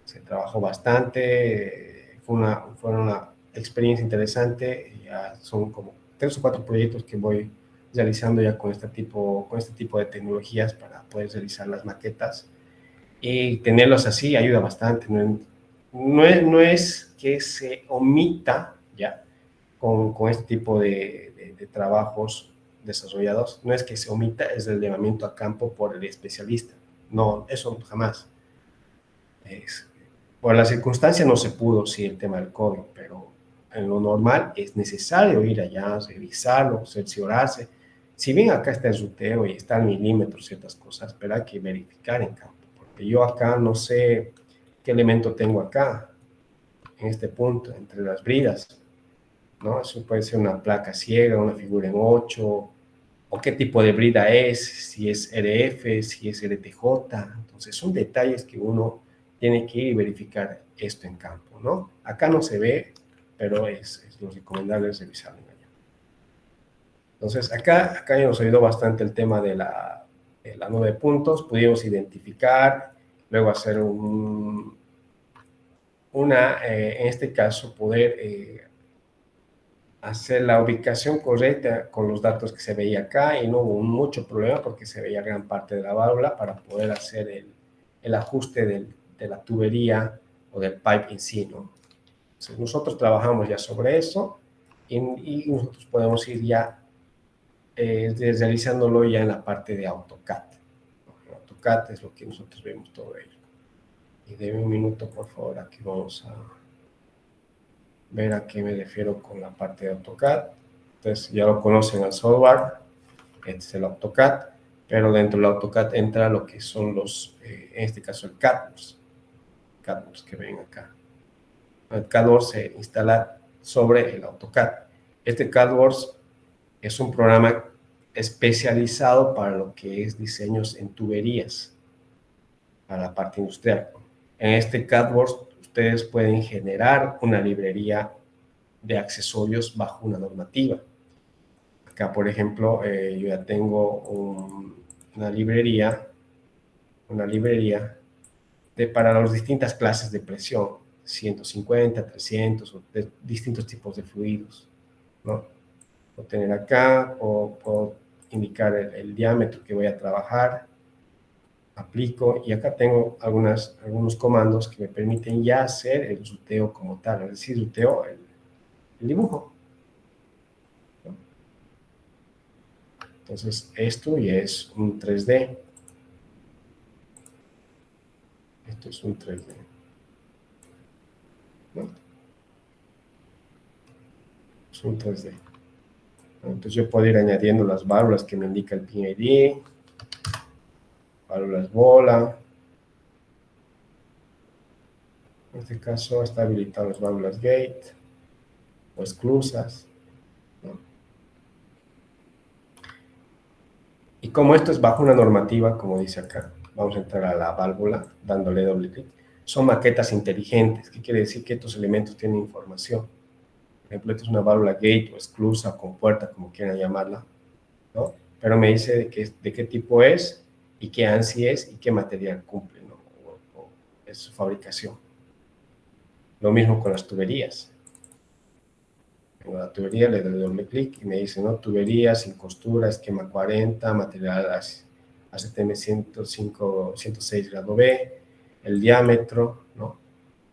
Se trabajó bastante, fue una experiencia interesante. Ya son como 3 o 4 proyectos que voy realizando ya con este tipo de tecnologías para poder realizar las maquetas. Y tenerlos así ayuda bastante. No es que se omita ya con este tipo de trabajos desarrollados, no es que se omita el relevamiento a campo por el especialista. No, eso jamás. Por la circunstancia no se pudo, sí, el tema del COVID, pero en lo normal es necesario ir allá, revisarlo, cerciorarse. Si bien acá está el ruteo y está al milímetro ciertas cosas, pero hay que verificar en campo, porque yo acá no sé qué elemento tengo acá, en este punto, entre las bridas, ¿no? Eso puede ser una placa ciega, una figura en 8, o qué tipo de brida es, si es RF, si es RTJ. Entonces, son detalles que uno tiene que ir y verificar esto en campo, ¿no? Acá no se ve, pero es lo recomendable es revisarlo allá. Entonces, acá hemos oído bastante el tema de la 9 puntos, pudimos identificar, luego hacer en este caso, poder hacer la ubicación correcta con los datos que se veía acá y no hubo mucho problema porque se veía gran parte de la válvula para poder hacer el ajuste de la tubería o del pipe en sí, ¿no? Entonces nosotros trabajamos ya sobre eso y nosotros podemos ir ya realizándolo ya en la parte de AutoCAD. En AutoCAD es lo que nosotros vemos todo ello. Y deme un minuto, por favor, aquí vamos a ver a qué me refiero con la parte de AutoCAD. Entonces ya lo conocen al software, este es el AutoCAD, pero dentro del AutoCAD entra lo que son en este caso el CADWORS que ven acá. El CADWORS se instala sobre el AutoCAD. Este CADWORS es un programa especializado para lo que es diseños en tuberías, para la parte industrial. En este CADWORS ustedes pueden generar una librería de accesorios bajo una normativa. Acá, por ejemplo, yo ya tengo una librería para las distintas clases de presión, 150, 300, o de distintos tipos de fluidos, ¿no? Puedo tener acá, puedo indicar el diámetro que voy a trabajar, aplico, y acá tengo algunos comandos que me permiten ya hacer el ruteo como tal, es decir, ruteo el dibujo. Entonces, esto ya es un 3D. Esto es un 3D, ¿no? Es un 3D. Entonces, yo puedo ir añadiendo las válvulas que me indica el PIN-ID, válvulas bola. En este caso, está habilitado las válvulas gate o esclusas, ¿no? Y como esto es bajo una normativa, como dice acá, vamos a entrar a la válvula dándole doble clic. Son maquetas inteligentes, que quiere decir que estos elementos tienen información. Por ejemplo, esta es una válvula gate o esclusa o compuerta, como quieran llamarla, ¿no? Pero me dice de qué tipo es y qué ANSI es y qué material cumple, ¿no? O es su fabricación. Lo mismo con las tuberías. En la tubería le doy doble clic y me dice, ¿no? Tubería sin costura, esquema 40, material ACTM 105, 106 grado B, el diámetro, ¿no?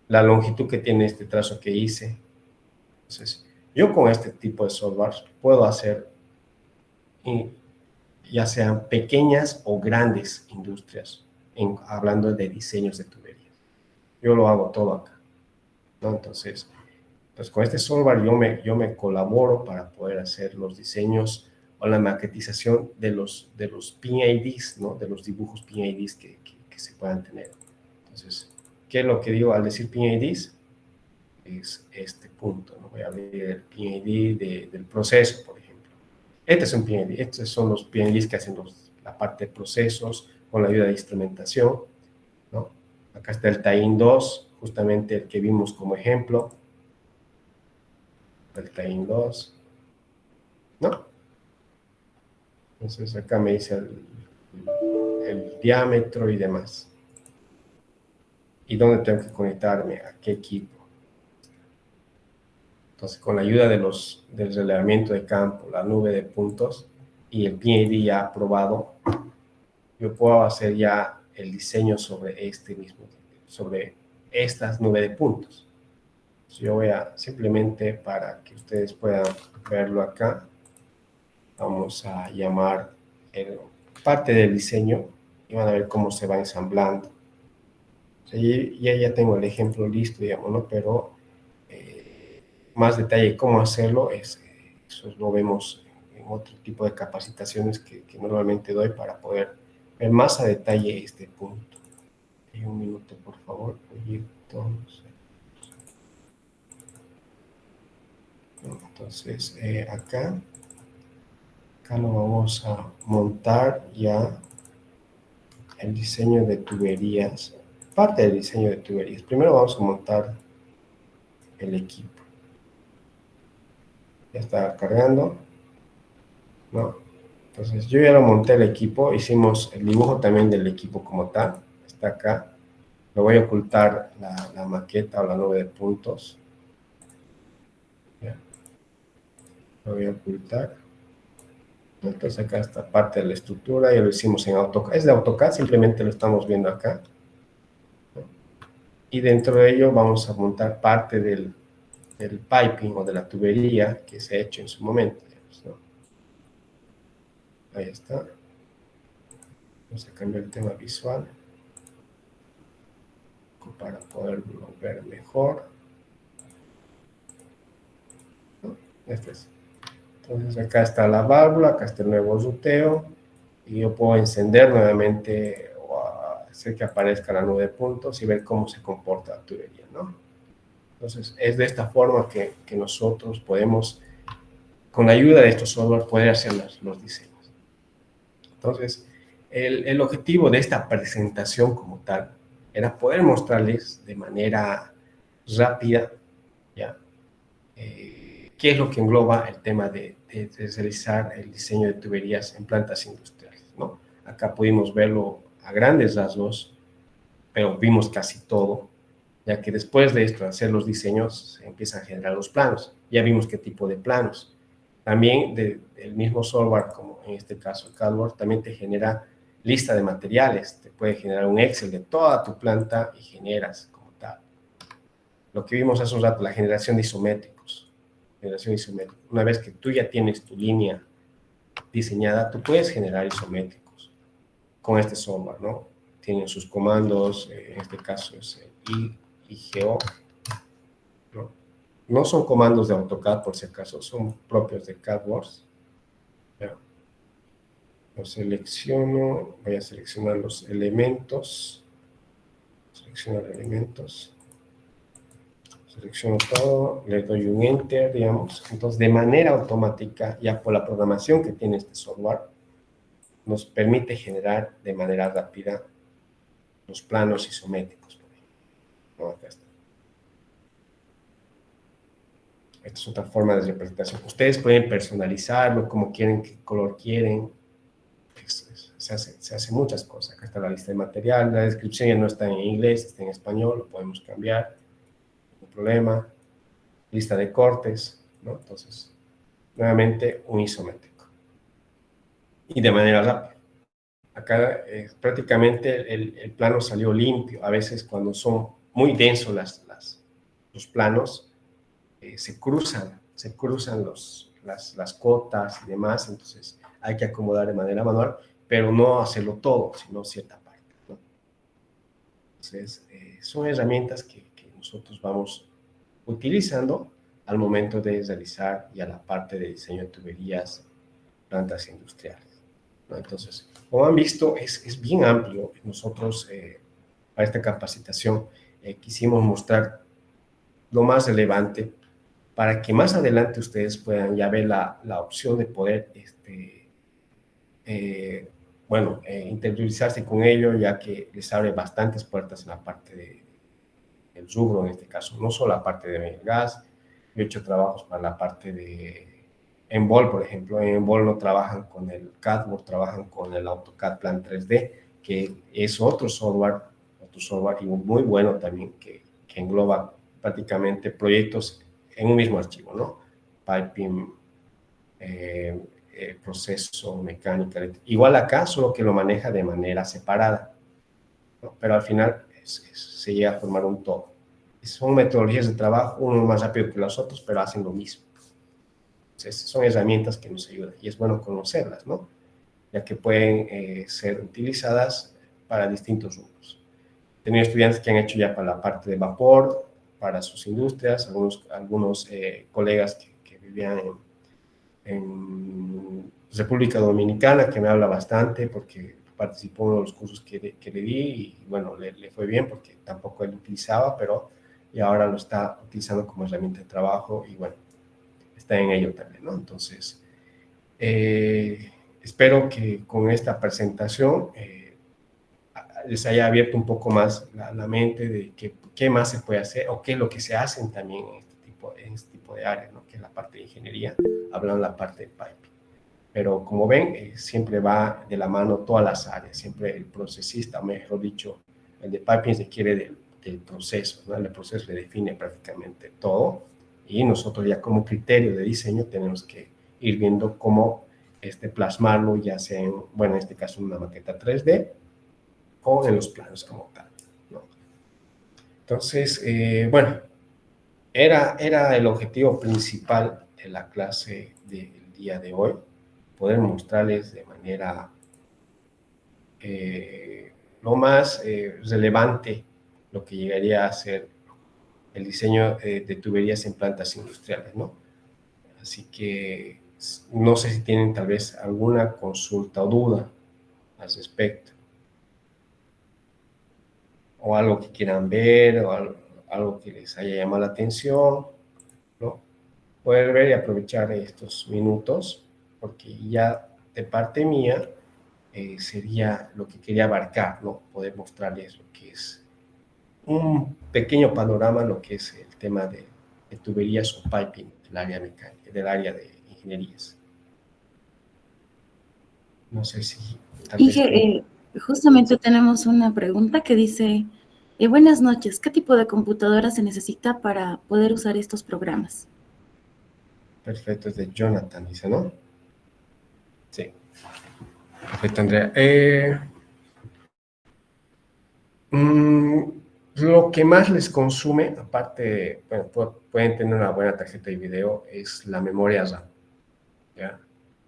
La longitud que tiene este trazo que hice. Entonces, yo con este tipo de software puedo hacer, ya sean pequeñas o grandes industrias, hablando de diseños de tuberías. Yo lo hago todo acá, ¿no? Entonces, pues con este software yo me colaboro para poder hacer los diseños o la maquetización de los PIN-IDs, ¿no? De los dibujos PIN-IDs que se puedan tener. Entonces, ¿qué es lo que digo al decir PIN-IDs? Es este punto, ¿no? Voy a abrir el PIN-ID del proceso, por ejemplo. Este es un PIN-ID, estos son los PIN-IDs que hacen la parte de procesos con la ayuda de instrumentación, ¿no? Acá está el TAIN 2, justamente el que vimos como ejemplo, el TAIN 2, ¿no? Entonces acá me dice el diámetro y demás. ¿Y dónde tengo que conectarme? ¿A qué equipo? Entonces, con la ayuda del relevamiento de campo, la nube de puntos y el PIN-ID ya aprobado, yo puedo hacer ya el diseño sobre sobre estas nube de puntos. Entonces, yo voy a, simplemente para que ustedes puedan verlo acá, vamos a llamar parte del diseño y van a ver cómo se va ensamblando. O sea, ya tengo el ejemplo listo, digamos, ¿no? Pero más detalle de cómo hacerlo, eso lo vemos en otro tipo de capacitaciones que normalmente doy para poder ver más a detalle este punto. Y un minuto, por favor, proyecto. Entonces, acá lo vamos a montar ya el diseño de tuberías, parte del diseño de tuberías. Primero vamos a montar el equipo. Ya está cargando, ¿no? Entonces yo ya lo monté el equipo, hicimos el dibujo también del equipo como tal, está acá. Lo voy a ocultar la maqueta o la nube de puntos. Ya. Lo voy a ocultar. Entonces acá está parte de la estructura, ya lo hicimos en AutoCAD. Es de AutoCAD, simplemente lo estamos viendo acá. Y dentro de ello vamos a montar parte del piping o de la tubería que se ha hecho en su momento. Digamos, ¿no? Ahí está. Vamos a cambiar el tema visual para poderlo ver mejor, ¿no? Este es. Entonces acá está la válvula, acá está el nuevo ruteo y yo puedo encender nuevamente o hacer que aparezca la nube de puntos y ver cómo se comporta la tubería, ¿no? Entonces es de esta forma que nosotros podemos, con la ayuda de estos software, poder hacer los diseños. Entonces, el objetivo de esta presentación como tal era poder mostrarles de manera rápida, ¿ya? ¿Qué es lo que engloba el tema de realizar el diseño de tuberías en plantas industriales, ¿no? Acá pudimos verlo a grandes rasgos, pero vimos casi todo, ya que después de esto, hacer los diseños, se empiezan a generar los planos. Ya vimos qué tipo de planos. También el mismo software, como en este caso el CADWORD, también te genera lista de materiales. Te puede generar un Excel de toda tu planta y generas como tal. Lo que vimos hace un rato, la generación de isométricos. Una vez que tú ya tienes tu línea diseñada, tú puedes generar isométricos con este software, ¿no? Tienen sus comandos, en este caso es IGO, ¿no? No son comandos de AutoCAD, por si acaso, son propios de CADWorks. Lo selecciono, voy a seleccionar los elementos, seleccionar elementos, selecciono todo, le doy un Enter, digamos. Entonces, de manera automática, ya por la programación que tiene este software, nos permite generar de manera rápida los planos isométricos. ¿No? Acá está. Esta es otra forma de representación. Ustedes pueden personalizarlo como quieren, qué color quieren. Se hace muchas cosas. Acá está la lista de material, la descripción ya no está en inglés, está en español, lo podemos cambiar, no hay problema. Lista de cortes, ¿no? Entonces, nuevamente un isométrico. Y de manera rápida. Acá prácticamente el plano salió limpio. A veces cuando son muy densos los planos, se cruzan las cotas y demás, entonces hay que acomodar de manera manual, pero no hacerlo todo, sino cierta parte, ¿no? Entonces, son herramientas que nosotros vamos utilizando al momento de realizar ya la parte de diseño de tuberías, plantas industriales, ¿no? Entonces, como han visto, es bien amplio. Nosotros, para esta capacitación, quisimos mostrar lo más relevante para que más adelante ustedes puedan ya ver la opción de poder, interiorizarse con ello, ya que les abre bastantes puertas en la parte del rubro, en este caso, no solo la parte de gas. Yo he hecho trabajos para la parte de Envol, por ejemplo. En Envol no trabajan con el CADWorks, trabajan con el AutoCAD Plan 3D, que es otro software y muy bueno también, que engloba prácticamente proyectos en un mismo archivo, ¿no? Piping, proceso, mecánica, igual acá, solo que lo maneja de manera separada, ¿no? Pero al final se llega a formar un todo. Son metodologías de trabajo, uno más rápido que los otros, pero hacen lo mismo. Entonces, son herramientas que nos ayudan y es bueno conocerlas, ¿no? Ya que pueden ser utilizadas para distintos rubros. He tenido estudiantes que han hecho ya para la parte de vapor, para sus industrias, algunos colegas que vivían en República Dominicana, que me habla bastante porque participó en uno de los cursos que le di y bueno, le fue bien porque tampoco él utilizaba, pero y ahora lo está utilizando como herramienta de trabajo y bueno, está en ello también, ¿no? Entonces, espero que con esta presentación les haya abierto un poco más la mente de qué más se puede hacer o qué es lo que se hacen también en este tipo de áreas, ¿no? Que es la parte de ingeniería, hablando de la parte de piping. Pero como ven, siempre va de la mano todas las áreas, siempre el procesista, mejor dicho, el de piping se quiere del proceso, ¿no? El proceso le define prácticamente todo y nosotros ya como criterio de diseño tenemos que ir viendo cómo plasmarlo, ya sea en, bueno, en este caso en una maqueta 3D o en los planos como tal, ¿no? Entonces, bueno, era el objetivo principal de la clase del día de hoy, poder mostrarles de manera lo más relevante lo que llegaría a ser el diseño de tuberías en plantas industriales, ¿no? Así que no sé si tienen tal vez alguna consulta o duda al respecto, o algo que quieran ver, o algo que les haya llamado la atención, ¿no? Poder ver y aprovechar estos minutos, porque ya de parte mía sería lo que quería abarcar, ¿no? Poder mostrarles lo que es un pequeño panorama, lo que es el tema de tuberías o piping del área mecánica, del área de ingenierías. No sé si tal vez... Inge, justamente tenemos una pregunta que dice, buenas noches, ¿qué tipo de computadora se necesita para poder usar estos programas? Perfecto, es de Jonathan, dice, ¿no? Sí. Perfecto, Andrea. Lo que más les consume, aparte, bueno, pueden tener una buena tarjeta de video, es la memoria RAM, ¿ya?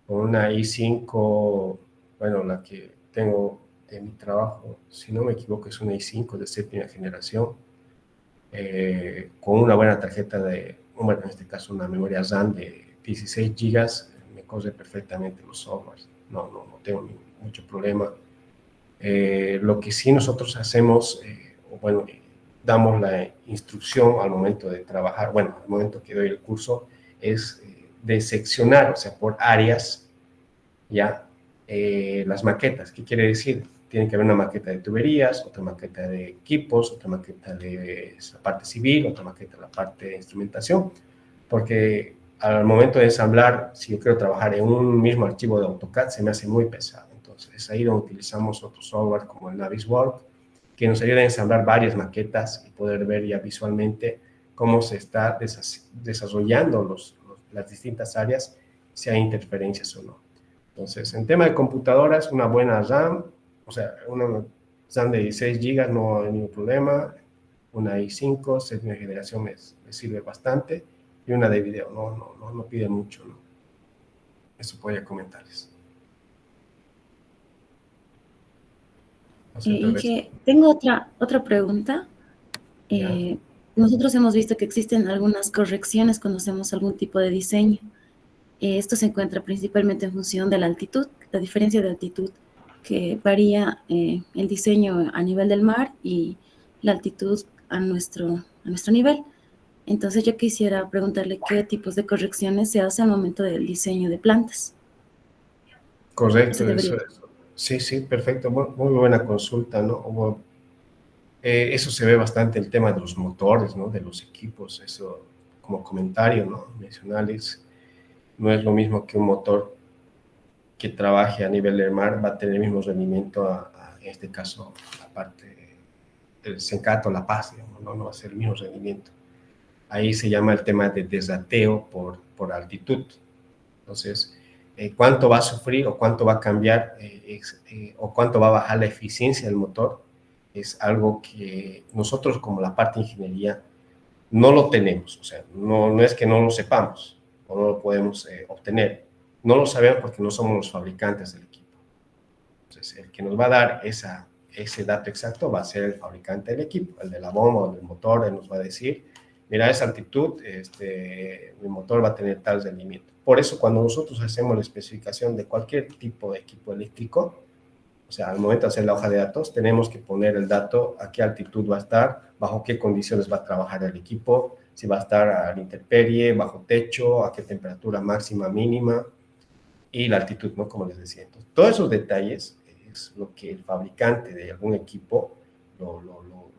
con una i5, bueno, la que tengo en mi trabajo, si no me equivoco, es una i5 de 7ª generación, con una buena tarjeta bueno, en este caso una memoria RAM de 16 gigas, me corre perfectamente los softwares, no tengo mucho problema. Lo que sí nosotros hacemos, bueno, damos la instrucción al momento de trabajar, bueno, al momento que doy el curso, es de seccionar, o sea, por áreas, ya, las maquetas. ¿Qué quiere decir? Tiene que haber una maqueta de tuberías, otra maqueta de equipos, otra maqueta de la parte civil, otra maqueta de la parte de instrumentación, porque al momento de ensamblar, si yo quiero trabajar en un mismo archivo de AutoCAD, se me hace muy pesado. Entonces, es ahí donde utilizamos otro software como el Navisworks, que nos ayuda a ensamblar varias maquetas y poder ver ya visualmente cómo se está desarrollando las distintas áreas, si hay interferencias o no. Entonces, en tema de computadoras, una buena RAM, o sea, una RAM de 16 GB no hay ningún problema, una i5, 7ª generación me sirve bastante, y una de video, no pide mucho, ¿no? Eso podría comentarles. No sé, tal vez. Inge, tengo otra pregunta. Ya. Nosotros hemos visto que existen algunas correcciones cuando hacemos algún tipo de diseño. Esto se encuentra principalmente en función de la altitud, la diferencia de altitud que varía el diseño a nivel del mar y la altitud a nuestro nivel. Entonces yo quisiera preguntarle qué tipos de correcciones se hace al momento del diseño de plantas. Eso Correcto, debería. eso. Sí, sí, perfecto, muy buena consulta, ¿no? Eso se ve bastante el tema de los motores, ¿no? De los equipos, eso como comentario, ¿no? Mencionarles, no es lo mismo que un motor que trabaje a nivel del mar va a tener el mismo rendimiento en este caso, la parte del Sencato, La Paz, digamos, no va a ser el mismo rendimiento. Ahí se llama el tema de desrateo por altitud. Entonces, cuánto va a sufrir o cuánto va a cambiar o cuánto va a bajar la eficiencia del motor es algo que nosotros como la parte de ingeniería no lo tenemos, o sea, no es que no lo sepamos o no lo podemos obtener, no lo sabemos porque no somos los fabricantes del equipo. Entonces, el que nos va a dar ese dato exacto va a ser el fabricante del equipo, el de la bomba o del motor, él nos va a decir, mira, esa altitud, mi motor va a tener tal rendimiento. Por eso, cuando nosotros hacemos la especificación de cualquier tipo de equipo eléctrico, o sea, al momento de hacer la hoja de datos, tenemos que poner el dato a qué altitud va a estar, bajo qué condiciones va a trabajar el equipo, si va a estar a la intemperie, bajo techo, a qué temperatura máxima, mínima, y la altitud, ¿no? Como les decía. Entonces, todos esos detalles es lo que el fabricante de algún equipo lo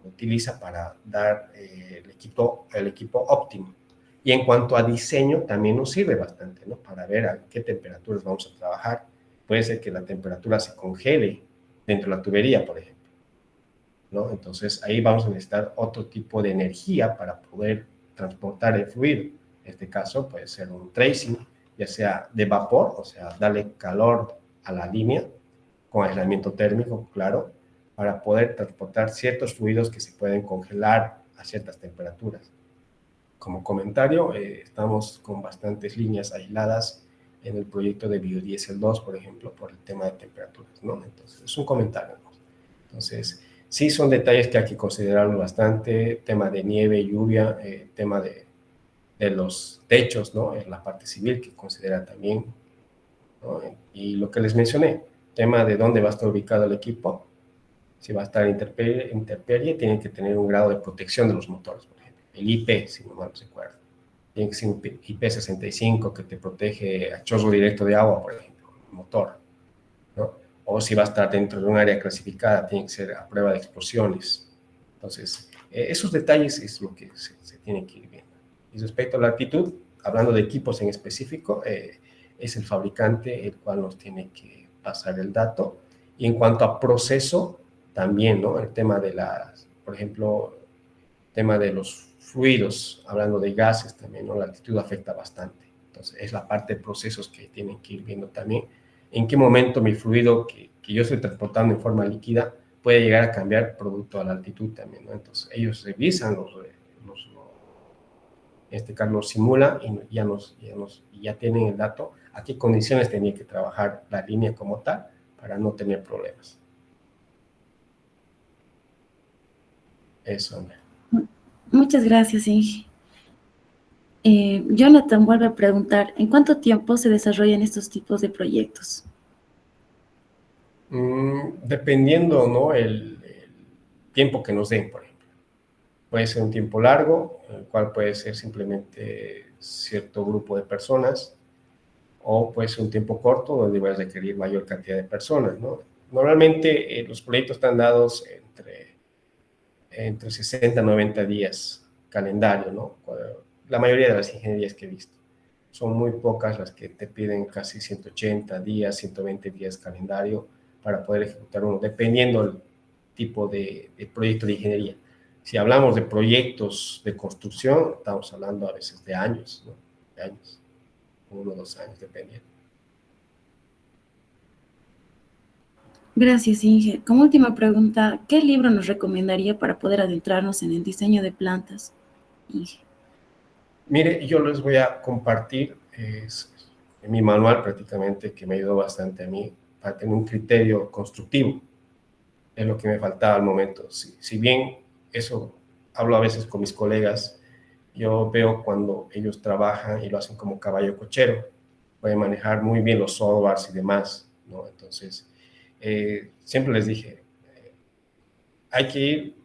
utiliza para dar el equipo óptimo. Y en cuanto a diseño, también nos sirve bastante, ¿no? Para ver a qué temperaturas vamos a trabajar. Puede ser que la temperatura se congele dentro de la tubería, por ejemplo, ¿no? Entonces, ahí vamos a necesitar otro tipo de energía para poder transportar el fluido. En este caso, puede ser un tracing, ya sea de vapor, o sea, darle calor a la línea, con aislamiento térmico, claro, para poder transportar ciertos fluidos que se pueden congelar a ciertas temperaturas. Como comentario, estamos con bastantes líneas aisladas en el proyecto de Biodiesel 2, por ejemplo, por el tema de temperaturas, ¿no? Entonces, es un comentario, ¿no? Entonces, sí son detalles que hay que considerar bastante, tema de nieve, lluvia, tema de los techos, ¿no? En la parte civil que considera también, ¿no? Y lo que les mencioné, tema de dónde va a estar ubicado el equipo, si va a estar en intemperie, tiene que tener un grado de protección de los motores, por ejemplo. El IP, si no mal recuerdo. Tiene que ser un IP65 que te protege a chorro directo de agua, por ejemplo, el motor, ¿no? O si va a estar dentro de un área clasificada, tiene que ser a prueba de explosiones. Entonces, esos detalles es lo que se tiene que ir viendo. Y respecto a la actitud, hablando de equipos en específico, es el fabricante el cual nos tiene que pasar el dato. Y en cuanto a proceso, también, ¿no? El tema de por ejemplo, el tema de los fluidos, hablando de gases también, ¿no? La altitud afecta bastante. Entonces, es la parte de procesos que tienen que ir viendo también. En qué momento mi fluido que yo estoy transportando en forma líquida puede llegar a cambiar producto a la altitud también, ¿no? Entonces, ellos revisan en este caso los simula y ya tienen el dato a qué condiciones tenía que trabajar la línea como tal para no tener problemas. Eso, hombre. Muchas gracias, Inge. Jonathan vuelve a preguntar, ¿en cuánto tiempo se desarrollan estos tipos de proyectos? Dependiendo, ¿no? El tiempo que nos den, por ejemplo. Puede ser un tiempo largo, el cual puede ser simplemente cierto grupo de personas, o puede ser un tiempo corto, donde va a requerir mayor cantidad de personas, ¿no? Normalmente los proyectos están dados entre 60 y 90 días calendario, ¿no? La mayoría de las ingenierías que he visto. Son muy pocas las que te piden casi 180 días, 120 días calendario para poder ejecutar uno, dependiendo del tipo de proyecto de ingeniería. Si hablamos de proyectos de construcción, estamos hablando a veces de años, ¿no? De años, 1 o 2 años, dependiendo. Gracias, Inge. Como última pregunta, ¿qué libro nos recomendaría para poder adentrarnos en el diseño de plantas, Inge? Mire, yo les voy a compartir mi manual prácticamente, que me ayudó bastante a mí para tener un criterio constructivo. Es lo que me faltaba al momento. Si bien eso hablo a veces con mis colegas, yo veo cuando ellos trabajan y lo hacen como caballo cochero, pueden manejar muy bien los softwares y demás, ¿no? Entonces, siempre les dije, hay que ir,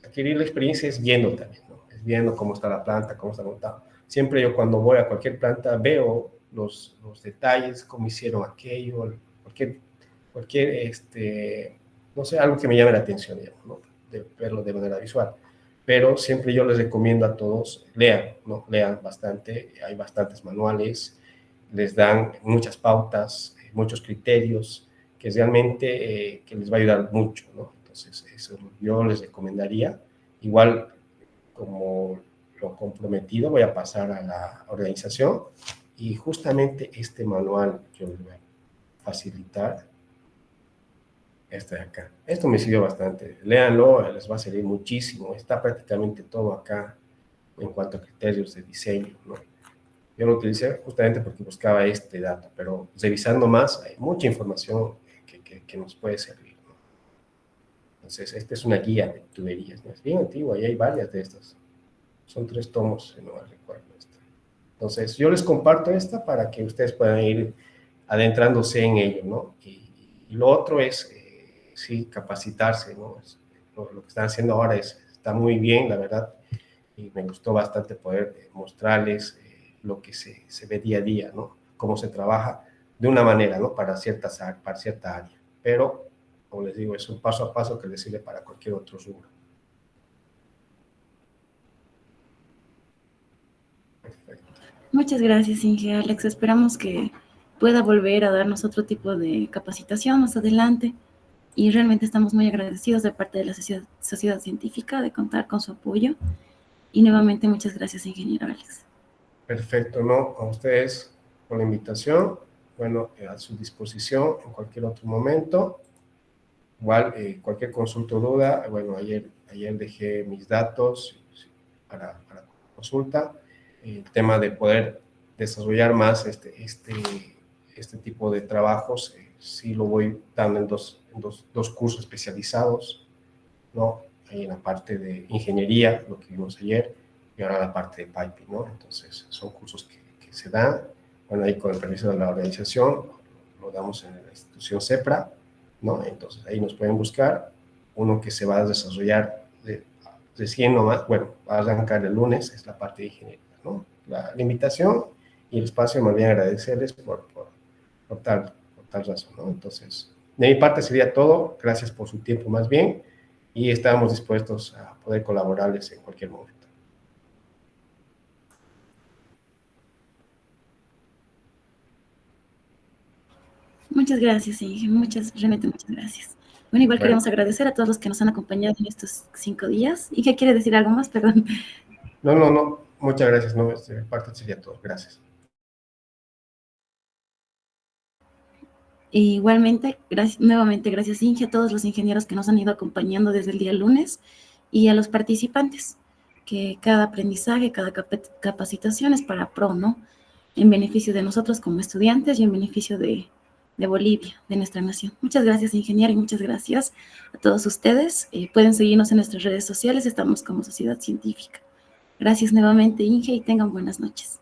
adquirir la experiencia es viendo también, ¿no? Es viendo cómo está la planta, cómo está montada. Siempre yo cuando voy a cualquier planta veo los detalles, cómo hicieron aquello, cualquier no sé, algo que me llame la atención, digamos, ¿no? De verlo de manera visual. Pero siempre yo les recomiendo a todos, lean, ¿no? Lean bastante, hay bastantes manuales, les dan muchas pautas, muchos criterios, que realmente que les va a ayudar mucho, ¿no? Entonces, eso yo les recomendaría. Igual, como lo comprometido, voy a pasar a la organización y justamente este manual yo les voy a facilitar. Este de acá. Esto me sirvió bastante. Léanlo, les va a servir muchísimo. Está prácticamente todo acá en cuanto a criterios de diseño, ¿no? Yo lo utilicé justamente porque buscaba este dato, pero revisando más hay mucha información que nos puede servir, ¿no? Entonces, esta es una guía de tuberías, ¿no? Es bien antigua y hay varias de estas. Son 3 tomos, si no mal recuerdo. Entonces, yo les comparto esta para que ustedes puedan ir adentrándose en ello, ¿no? Y lo otro es, sí, capacitarse, ¿no? Lo que están haciendo ahora está muy bien, la verdad, y me gustó bastante poder mostrarles lo que se ve día a día, ¿no? Cómo se trabaja de una manera, ¿no? Para cierta área. Pero, como les digo, es un paso a paso que les sirve para cualquier otro rubro. Perfecto. Muchas gracias, Inge. Alex, esperamos que pueda volver a darnos otro tipo de capacitación más adelante y realmente estamos muy agradecidos de parte de la sociedad científica de contar con su apoyo y nuevamente muchas gracias, ingeniero Alex. Perfecto, ¿no? A ustedes por la invitación, bueno, a su disposición en cualquier otro momento. Igual, cualquier consulta o duda, bueno, ayer dejé mis datos para consulta. El tema de poder desarrollar más este tipo de trabajos, sí lo voy dando en dos cursos especializados, ¿no? Ahí en la parte de ingeniería, lo que vimos ayer, y ahora la parte de piping, ¿no? Entonces, son cursos que se dan, bueno, ahí con el permiso de la organización, lo damos en la institución CEPRA, ¿no? Entonces, ahí nos pueden buscar, uno que se va a desarrollar recién nomás, bueno, va a arrancar el lunes, es la parte de ingeniería, ¿no? La invitación y el espacio, me bien agradecerles por tal razón, ¿no? Entonces, de mi parte sería todo, gracias por su tiempo más bien, y estamos dispuestos a poder colaborarles en cualquier momento. Muchas gracias, Inge. Realmente muchas gracias. Bueno, igual Bueno, queremos agradecer a todos los que nos han acompañado en estos 5 días. ¿Y qué quiere decir algo más? Perdón. no, muchas gracias, no, de mi parte sería todo, gracias. Igualmente, nuevamente gracias, Inge, a todos los ingenieros que nos han ido acompañando desde el día lunes y a los participantes, que cada aprendizaje, cada capacitación es para pro, ¿no? en beneficio de nosotros como estudiantes y en beneficio de Bolivia, de nuestra nación. Muchas gracias, ingeniero, y muchas gracias a todos ustedes. Pueden seguirnos en nuestras redes sociales, estamos como Sociedad Científica. Gracias nuevamente, Inge, y tengan buenas noches.